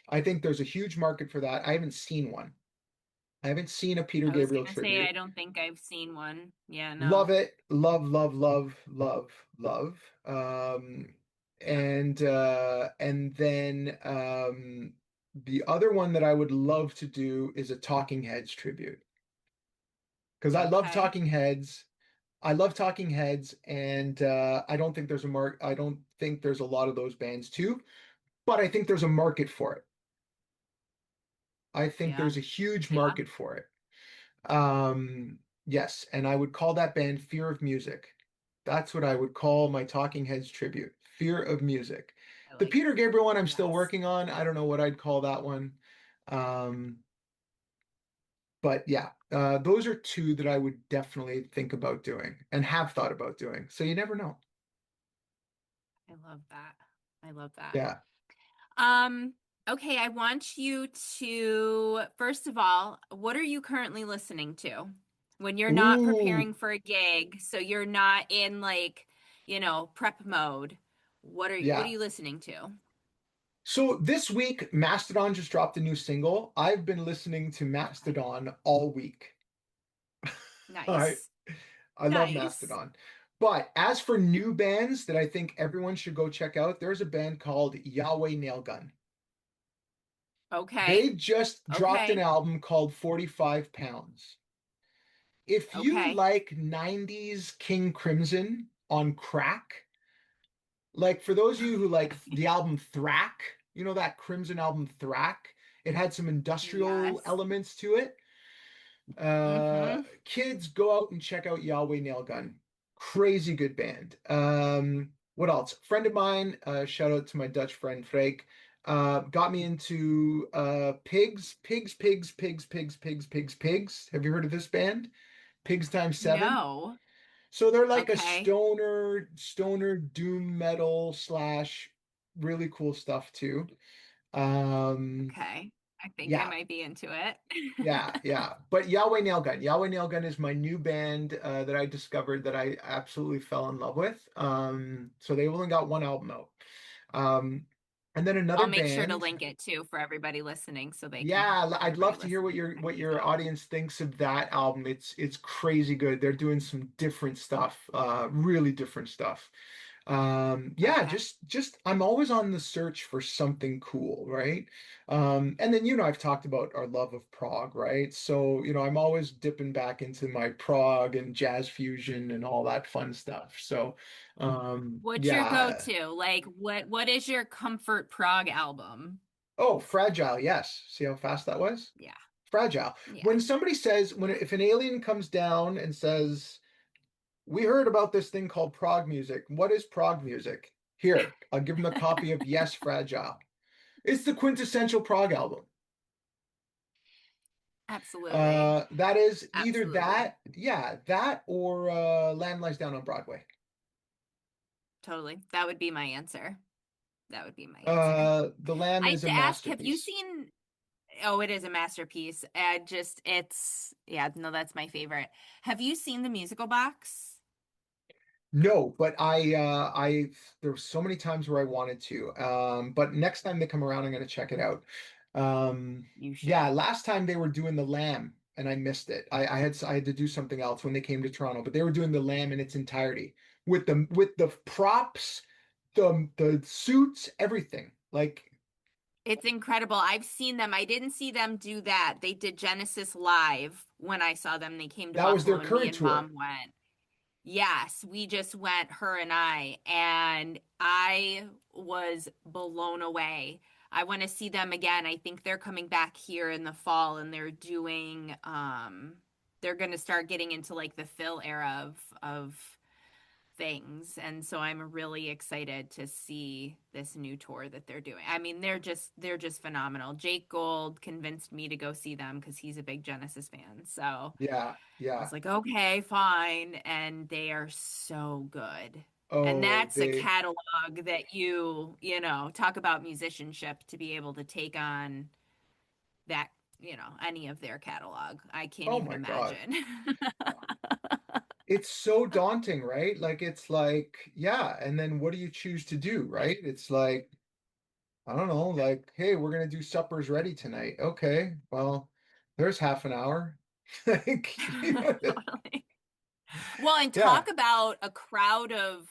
I think there's a huge market for that. I haven't seen one. I haven't seen a Peter I was Gabriel gonna say I tribute. don't think I've seen one. Yeah, Love no. it. Love, love, love, love, love. Yeah. And then the other one that I would love to do is a Talking Heads tribute because I love Okay. Talking Heads. I love Talking Heads, and I don't think there's a lot of those bands too, but I think there's a market for it. I think Yeah. there's a huge Yeah. market for it. Yes, and I would call that band Fear of Music. That's what I would call my Talking Heads tribute, Fear of Music. I The like Peter Gabriel one I'm still yes. working on. I don't know what I'd call that one. Um, but yeah, those are two that I would definitely think about doing and have thought about doing. So you never know. I love that. I love that. Yeah. Um, okay, I want you to, first of all, what are you currently listening to when you're not Ooh, preparing for a gig? So you're not in like, prep mode. What are yeah. you listening to? So this week, Mastodon just dropped a new single. I've been listening to Okay. Mastodon all week. I Nice. I love Nice. Mastodon. But as for new bands that I think everyone should go check out, there's a band called Yahweh Nailgun. Okay. They just dropped an Okay. album called 45 Pounds. If you Okay. like 90s King Crimson on crack, like for those of you who like the album Thrack, you know that Crimson album Thrack, it had some industrial Yes. elements to it. Mm-hmm. Kids, go out and check out Yahweh Nailgun. Crazy good band. What else? Friend of mine, shout out to my Dutch friend Freek, got me into pigs. Have you heard of this band? Pigs Times 7. No. So they're like a Okay. stoner doom metal slash really cool stuff too. Um, Okay. I think I yeah, might be into it. yeah. But Yahweh Nail Gun is my new band that I discovered that I absolutely fell in love with. So they've only got one album out. Um, and then I'll another make sure to band. link it too for everybody listening so they can Yeah, I'd everybody love to hear listening check what it your out. audience thinks of that album. It's crazy good. They're doing some different stuff, really different stuff. Yeah, Okay. just I'm always on the search for something cool, right? And then I've talked about our love of prog, right? So, I'm always dipping back into my prog and jazz fusion and all that fun stuff. So, What's your yeah. go-to? Like what is your comfort prog album? Oh, Fragile, yes. See how fast that was? Yeah. Fragile. Yeah. When somebody says, if an alien comes down and says, "We heard about this thing called prog music. What is prog music?" Here, I'll give them a copy of Yes, Fragile. It's the quintessential prog album. Absolutely. That is either Absolutely. that or Lamb Lies Down on Broadway. Totally. That would be my answer. That would be my answer. The Lamb I is have a to ask, have you masterpiece. seen Oh, it is a masterpiece. It's yeah, no, that's my favorite. Have you seen the musical box? No, but there were so many times where I wanted to. But next time they come around, I'm going to check it out. You Yeah, should. last time they were doing the Lamb and I missed it. I had to do something else when they came to Toronto, but they were doing the Lamb in its entirety with the props, the suits, everything. Like It's incredible. I've seen them. I didn't see them do that. They did Genesis live when I saw them. They came to that was their Buffalo and me current and tour. mom went. Yes, we just went, her and I was blown away. I want to see them again. I think they're coming back here in the fall and they're going to start getting into like the fill era of things. And so I'm really excited to see this new tour that they're doing. I mean, they're just phenomenal. Jake Gold convinced me to go see them because he's a big Genesis fan. So Yeah, I yeah. was like, okay, fine. And they are so good. And Oh, that's a catalog that talk about musicianship to be able to take on that, any of their catalog. I can't oh even my God. imagine. It's so daunting, right? Like it's like, yeah, and then what do you choose to do, right? It's like, I don't know, like, hey, we're gonna do suppers ready tonight. Okay, well, there's half an hour. Like, Totally. Well, and yeah. talk about a crowd of,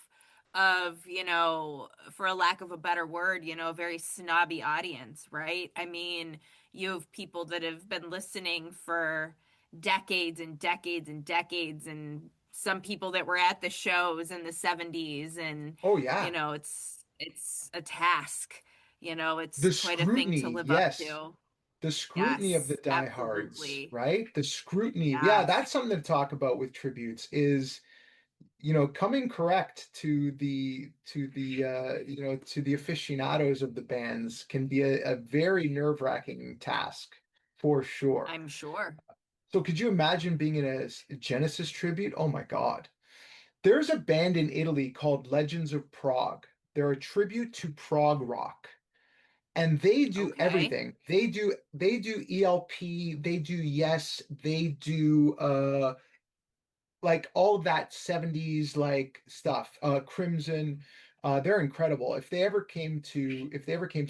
for a lack of a better word, a very snobby audience, right? I mean, you have people that have been listening for decades and decades and decades, and some people that were at the shows in the 70s, and Oh yeah. it's a task. It's The quite a thing to scrutiny, live up yes. to. The scrutiny of the Yes, diehards, absolutely. right? The scrutiny. Yeah, that's Yes. something to talk about with tributes is coming correct to the aficionados of the bands can be a very nerve-wracking task for sure. I'm sure. So could you imagine being in a Genesis tribute? Oh my God. There's a band in Italy called Legends of Prague. They're a tribute to prog rock. And they do Okay. everything. They do ELP, they do Yes, they do like all of that 70s like stuff. Crimson, they're incredible. If they ever came to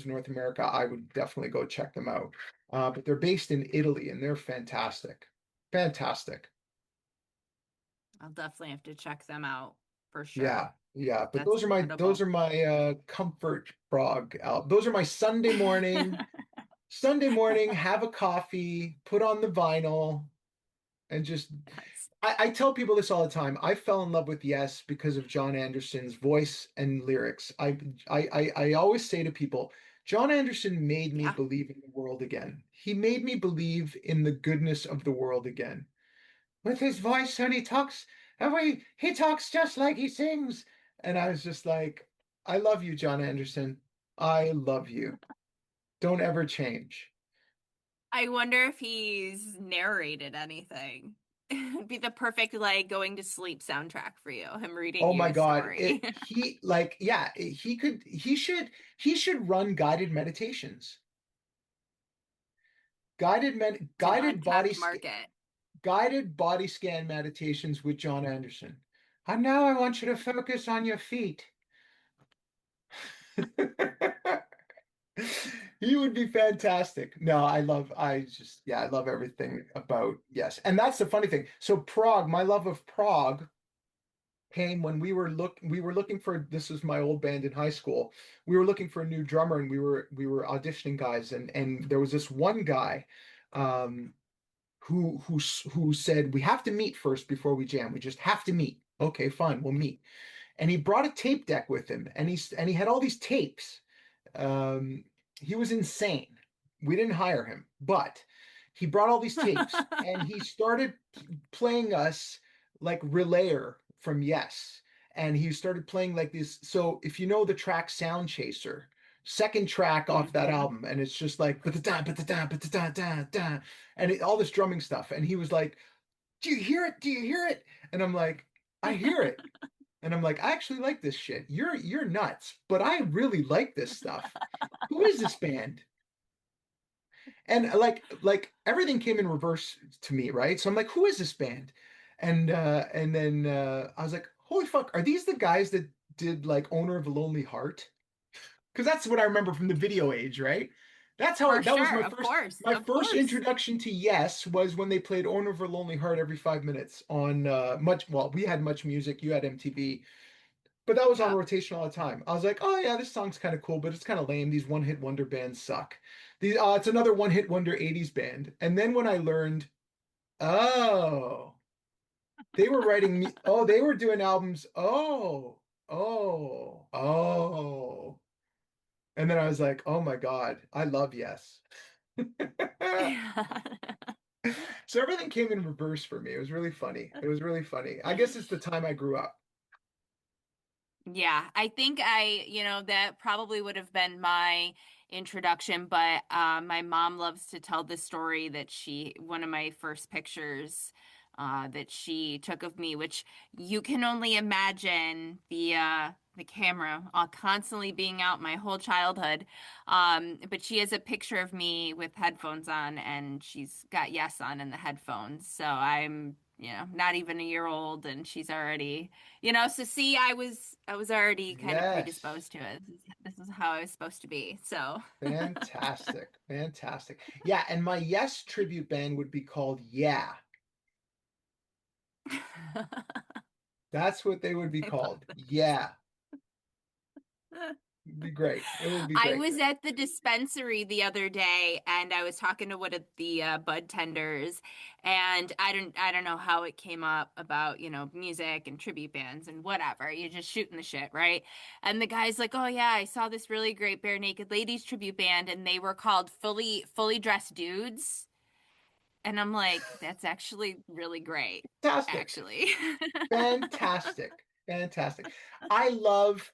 North America, I would definitely go check them out. But they're based in Italy and they're fantastic. Fantastic. I'll definitely have to check them out for Yeah, sure. yeah. But That's those incredible. are my comfort frog out. Those are my Sunday morning, have a coffee, put on the vinyl, and just That's I tell people this all the time. I fell in love with Yes because of John Anderson's voice and lyrics. I always say to people, John Anderson made me yeah. believe in the world again. He made me believe in the goodness of the world again. With his voice and he talks just like he sings. And I was just like, I love you, John Anderson. I love you. Don't ever change. I wonder if he's narrated anything. It'd be the perfect like going to sleep soundtrack for you, him reading Oh you my a God. story. He should run guided meditations. It's an untapped market. Guided body scan meditations with John Anderson. And now I want you to focus on your feet. He would be fantastic. No, I love everything about yes. And that's the funny thing. So Prague, my love of Prague came when we were looking for this was my old band in high school. We were looking for a new drummer and we were auditioning guys and there was this one guy um who said we have to meet first before we jam. We just have to meet. Okay, fine, we'll meet. And he brought a tape deck with him and he had all these tapes. um, he was insane. We didn't hire him, but he brought all these tapes and he started playing us like Relayer from Yes. And he started playing like this. So if you know the track Sound Chaser, second track off that Hmm. album, and it's just like ba-da-da, ba-da-da, ba-da-da, da, da, and all this drumming stuff. And he was like, "Do you hear it? Do you hear it?" And I'm like, "I hear it." And I'm like, I actually like this shit. You're nuts, but I really like this stuff. Who is this band? And like everything came in reverse to me, right? So I'm like, who is this band? And then I was like, holy fuck, are these the guys that did like Owner of a Lonely Heart? Because that's what I remember from the video age, right? For That was sure, of course, my of first course. introduction to Yes was when they played Owner of a Lonely Heart every 5 minutes on much well, we had Much Music, you had MTV. But that was on Yeah. rotation all the time. I was like, oh yeah, this song's kind of cool, but it's kind of lame. These one-hit wonder bands suck. It's another one-hit wonder 80s band. And then when I learned, oh, they were doing albums. Oh. And then I was like, oh my God, I love Yes. So everything came in reverse for me. It was really funny. It was really funny. I guess it's the time I grew up. Yeah, I think that probably would have been my introduction, but my mom loves to tell the story that one of my first pictures that she took of me, which you can only imagine the camera constantly being out my whole childhood. But she has a picture of me with headphones on, and she's got Yes on in the headphones. So I'm, not even a year old, and she's already. So see, I was already kind of Yes. predisposed to it. This is how I was supposed to be. So Fantastic. Fantastic. Yeah, and my Yes tribute band would be called Yeah. That's what they would be I love called. this. Yeah. It'd be great. It would be I great. was at the dispensary the other day and I was talking to one of the bud tenders, and I don't know how it came up about, music and tribute bands and whatever. You're just shooting the shit, right? And the guy's like, "Oh yeah, I saw this really great Bare Naked Ladies tribute band and they were called Fully Dressed Dudes." And I'm like, "That's actually really great, Fantastic. actually." Fantastic. Fantastic. I love,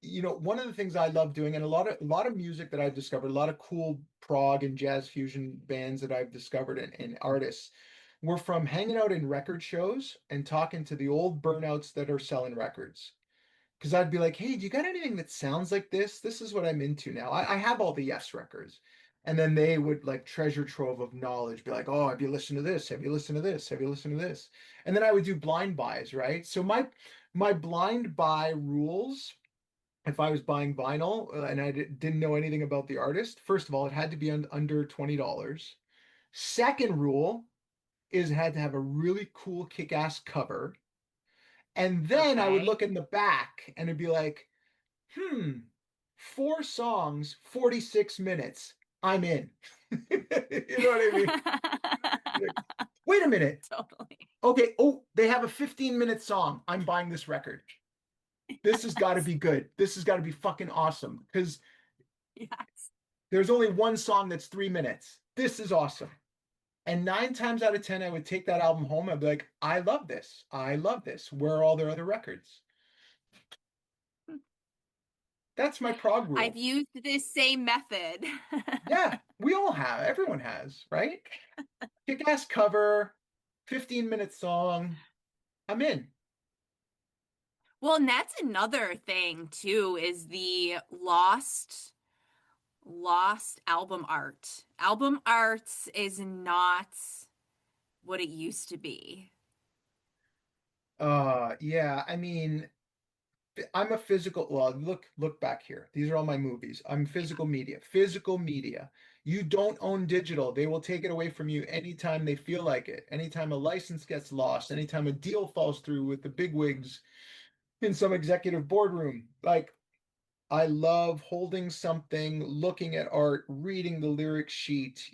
one of the things I love doing, and a lot of music that I've discovered, a lot of cool prog and jazz fusion bands that I've discovered and artists were from hanging out in record shows and talking to the old burnouts that are selling records. Because I'd be like, hey, do you got anything that sounds like this? This is what I'm into now. I have all the Yes records. And then they would like treasure trove of knowledge, be like, oh, have you listened to this? Have you listened to this? Have you listened to this? And then I would do blind buys, right? So my blind buy rules, if I was buying vinyl and I didn't know anything about the artist, first of all, it had to be under $20. Second rule is it had to have a really cool kick-ass cover. And then I would Okay. look in the back and it'd be like, hmm, four songs, 46 minutes. I'm in. You know what I mean? Like, wait a minute. Totally. Okay. Oh, they have a 15-minute song. I'm buying this record. This has got to Yes. be good. This has got to be fucking awesome because Yes. there's only one song that's 3 minutes. This is awesome. And nine times out of 10, I would take that album home. I'd be like, I love this. I love this. Where are all their other records? That's my prog I've rule. used this same method. Yeah, we all have. Everyone has, right? Kick-ass cover, 15-minute song. I'm in. Well, and that's another thing too, is the lost album art. Album art is not what it used to be. Yeah, I mean, I'm a physical, well, look back here. These are all my movies. I'm Yeah. physical media. Physical media. You don't own digital. They will take it away from you anytime they feel like it. Anytime a license gets lost, anytime a deal falls through with the bigwigs in some executive boardroom. Like, I love holding something, looking at art, reading the lyric sheet,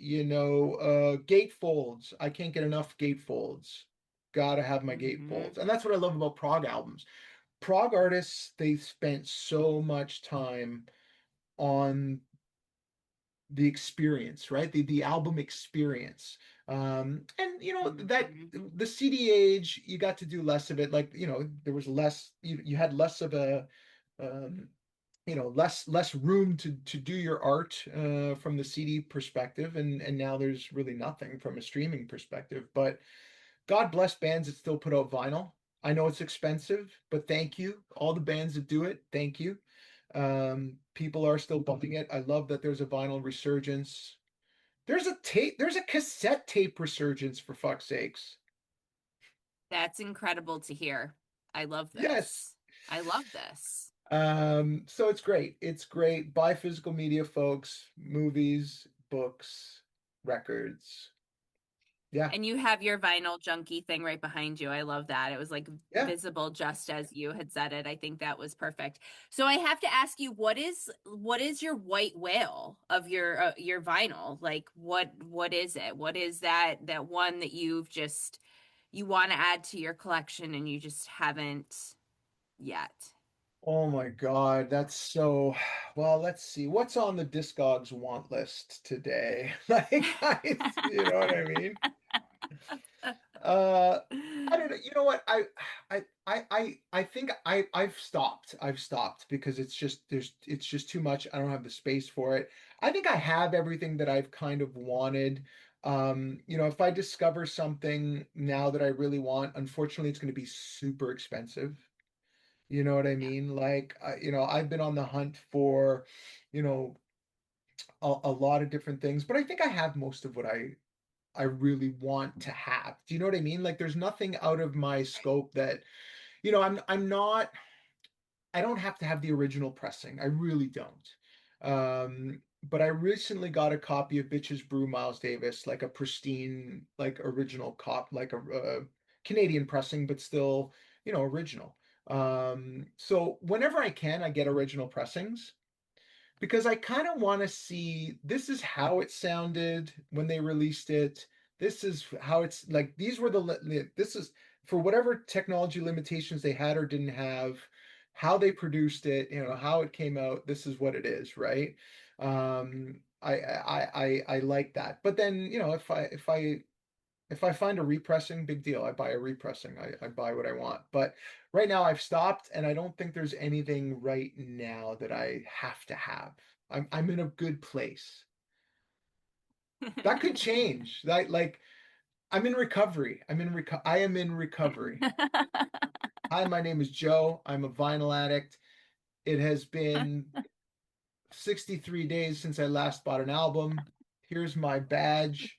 gatefolds. I can't get enough gatefolds. Gotta have my Hmm. gatefolds. And that's what I love about prog albums. Prog artists, they spent so much time on the experience, right? The album experience. And that Hmm. the CD age, you got to do less of it. Like, there was less, you had less of a um, less room to do your art from the CD perspective, and now there's really nothing from a streaming perspective. But God bless bands that still put out vinyl. I know it's expensive, but thank you. All the bands that do it, thank you. People are still bumping it. I love that there's a vinyl resurgence. There's a cassette tape resurgence for fuck's sakes. That's incredible to hear. I love Yes. this. I love this. So it's great. It's great. Buy physical media, folks. Movies, books, records. Yeah. And you have your vinyl junkie thing right behind you. I love that. It was like Yeah. visible just as you had said it. I think that was perfect. So I have to ask you, what is your white whale of your vinyl? Like what is it? What is that one that you want to add to your collection and you just haven't yet? Oh my God, that's so. Well, let's see. What's on the Discogs want list today? You know what I mean? Uh, I don't know. You know what? I think I've stopped. I've stopped because it's just too much. I don't have the space for it. I think I have everything that I've kind of wanted. If I discover something now that I really want, unfortunately, it's going to be super expensive. You know what I Yeah. mean? Like, I've been on the hunt for, you know, a lot of different things, but I think I have most of what I really want to have. Do you know what I mean? Like, there's nothing out of my scope that, I'm not. I don't have to have the original pressing. I really don't. But I recently got a copy of Bitches Brew Miles Davis, like a pristine, like original like a Canadian pressing, but still, original. So whenever I can, I get original pressings because I kind of want to see this is how it sounded when they released it. This is how it's like these were this is for whatever technology limitations they had or didn't have, how they produced it, how it came out. This is what it is, right? I like that. But then, if I find a repressing, big deal. I buy a repressing. I buy what I want. But right now I've stopped and I don't think there's anything right now that I have to have. I'm in a good place. That could change. Like I'm in recovery. I am in recovery. Hi, my name is Joe. I'm a vinyl addict. It has been 63 days since I last bought an album. Here's my badge.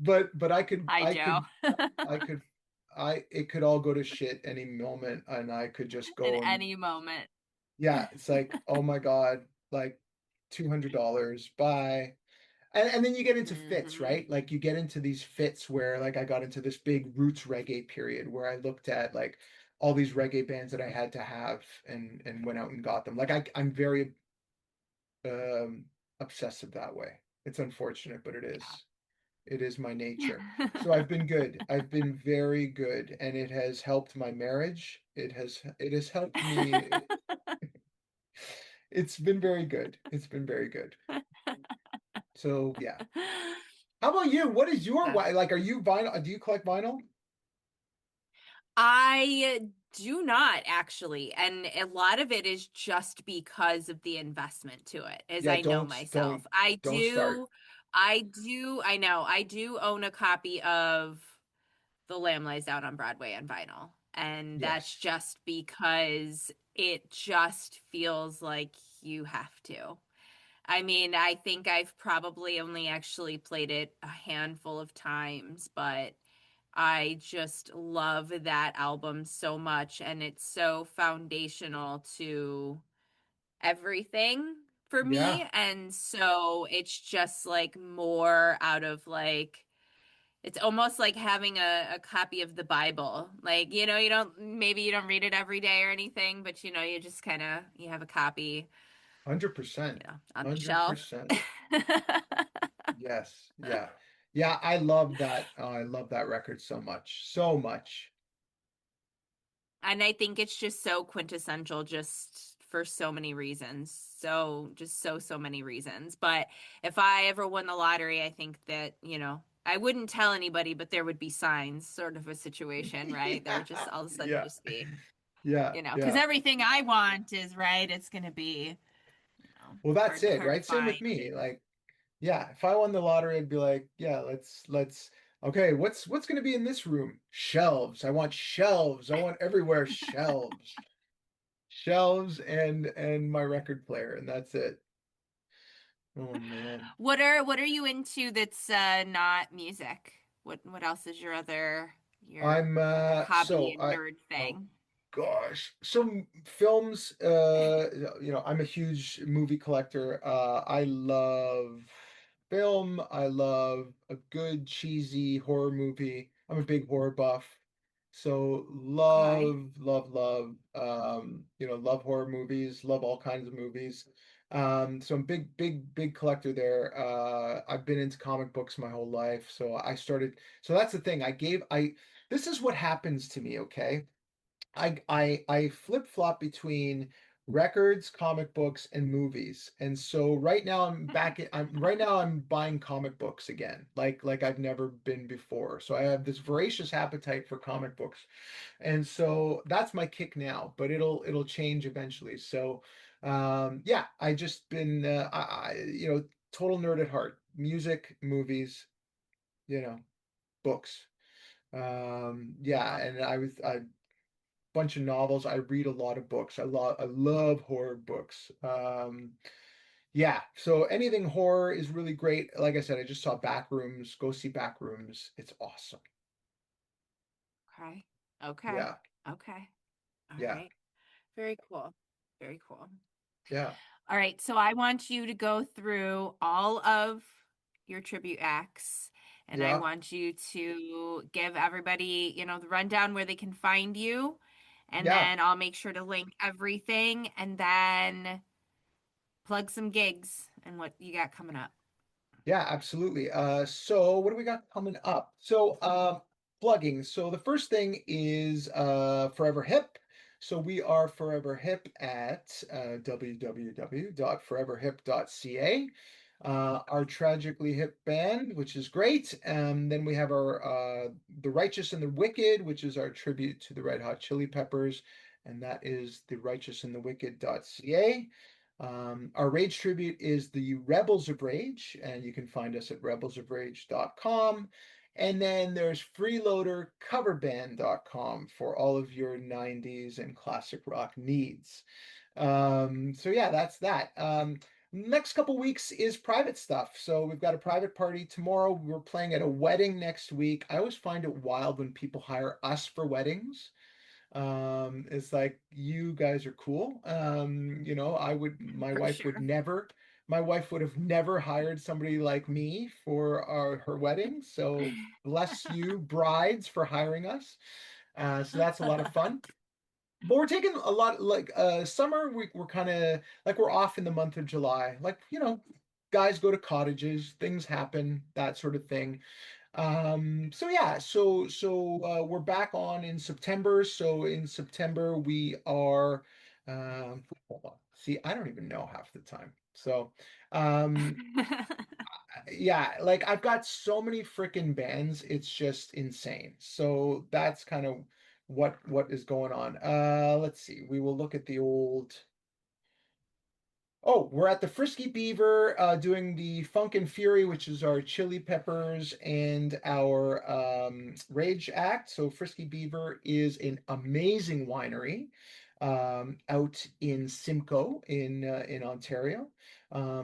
But I could Hi, I Joe. could I could it could all go to shit any moment and I could just In go and any moment. yeah, it's like, oh my God, like $200, bye. And then you get into fits, Hmm. right? Like you get into these fits where like I got into this big roots reggae period where I looked at like all these reggae bands that I had to have and went out and got them. Like I'm very um obsessive that way. It's unfortunate, but it is. It is my nature. So I've been good. I've been very good, and it has helped my marriage. It has helped me. It's been very good. It's been very good. So yeah. How about you? What is your That's why? Like, are you vinyl? Do you collect vinyl? I do not actually, and a lot of it is just because of the investment to it, as Yeah, I know myself. I don't start. do. I do own a copy of The Lamb Lies Down on Broadway on vinyl. And that's Yes. just because it just feels like you have to. I mean, I think I've probably only actually played it a handful of times, but I just love that album so much, and it's so foundational to everything for me. Yeah. And so it's just like more out of like, it's almost like having a copy of the Bible. Like, maybe you don't read it every day or anything, but you just kind of, you have a copy, 100%. on the shelf. 100%. Yes. Yeah. Yeah, I love that. I love that record so much. So much. And I think it's just so quintessential just for so many reasons. Just so many reasons. But if I ever won the lottery, I think that, I wouldn't tell anybody, but there would be signs, sort of a situation, right? There would just all of a sudden Yeah. just be, Yeah. because Yeah. everything I want is right. It's going to be, Well, that's hard, it, hard to right? Same find. with me. Like, yeah, if I won the lottery, I'd be like, yeah, let's okay, what's gonna be in this room? Shelves. I want shelves. I want everywhere shelves. Shelves and my record player, and that's it. Oh man. What are you into that's not music? What else is your I'm hobby so and I nerd oh thing? gosh. So films, I'm a huge movie collector. I love film. I love a good cheesy horror movie. I'm a big horror buff. So Okay. love horror movies, love all kinds of movies. So I'm big collector there. I've been into comic books my whole life. So that's the thing. This is what happens to me, okay? I flip-flop between records, comic books, and movies. And so right now I'm buying comic books again, like I've never been before. So I have this voracious appetite for comic books. And so that's my kick now, but it'll change eventually. So yeah, I just been total nerd at heart. Music, movies, books. Yeah, Love and I bunch of novels. I read a lot of books. I love horror books. Yeah, so anything horror is really great. Like I said, I just saw Backrooms. Go see Backrooms. It's awesome. Okay. Okay. Yeah, Okay. All yeah, right. Very cool. Very cool. yeah, All right. So I want you to go through all of your tribute acts, and I yeah, want you to give everybody, the rundown where they can find you. And yeah. then I'll make sure to link everything and then plug some gigs and what you got coming up. Yeah, absolutely. So what do we got coming up? So, plugging. So the first thing is Forever Hip. So we are Forever Hip at www.foreverhip.ca. Our Tragically Hip band, which is great. Then we have our The Righteous and the Wicked, which is our tribute to the Red Hot Chili Peppers, and that is the righteous and the wicked.ca. Our Rage tribute is the Rebels of Rage, and you can find us at rebelsofrage.com. And then there's freeloadercoverband.com for all of your 90s and classic rock needs. So yeah, that's that. Next couple weeks is private stuff. So we've got a private party tomorrow. We're playing at a wedding next week. I always find it wild when people hire us for weddings. It's like you guys are cool. For sure. My wife would have never hired somebody like me for her wedding. So bless you, brides, for hiring us. So that's a lot of fun. But we're taking a lot like summer. We're kind of like we're off in the month of July. Like, guys go to cottages, things happen, that sort of thing. So yeah, we're back on in September. So in September we are hold on. See, I don't even know half the time. So um yeah, like I've got so many freaking bands, it's just insane. So that's kind of what is going on. Let's see. We will look at the old Oh, we're at the Frisky Beaver doing the Funk and Fury, which is our chili peppers and our Rage Act. So Frisky Beaver is an amazing winery out in Simcoe in Ontario.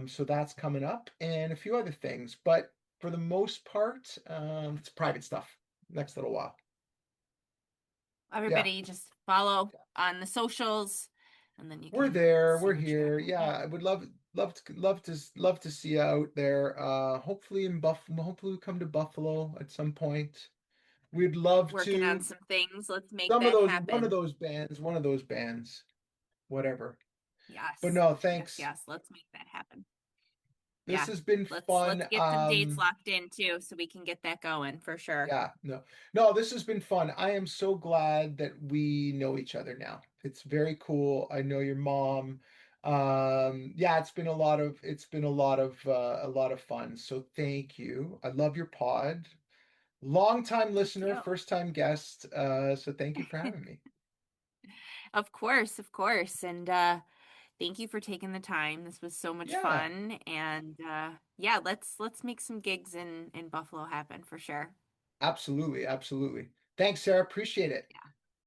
So that's coming up, and a few other things. But for the most part, it's private stuff. Next little while. Yeah. Everybody just follow on the socials, and then you We're can there, see we're what you got here. going Yeah, on. I would love to see you out there. Hopefully in Buffalo, hopefully we come to Buffalo at some point. We'd love Working on to some things. Let's make some of that those happen. one of those bands, whatever. But Yes. no, Yes, thanks. yes. Let's make that happen. This Yeah. has been Let's fun. get some dates locked in too so we can get that going for sure. Yeah, no, this has been fun. I am so glad that we know each other now. It's very cool. I know your mom. Yeah, it's been a lot of fun. So thank you. I love your pod. Long time Thank listener, you. first time guest. So thank you for having me. Of course, of course. And thank you for taking the time. This was so much Yeah, fun. And yeah, let's make some gigs in Buffalo happen for sure. absolutely, absolutely. Thanks, Sarah. Appreciate it.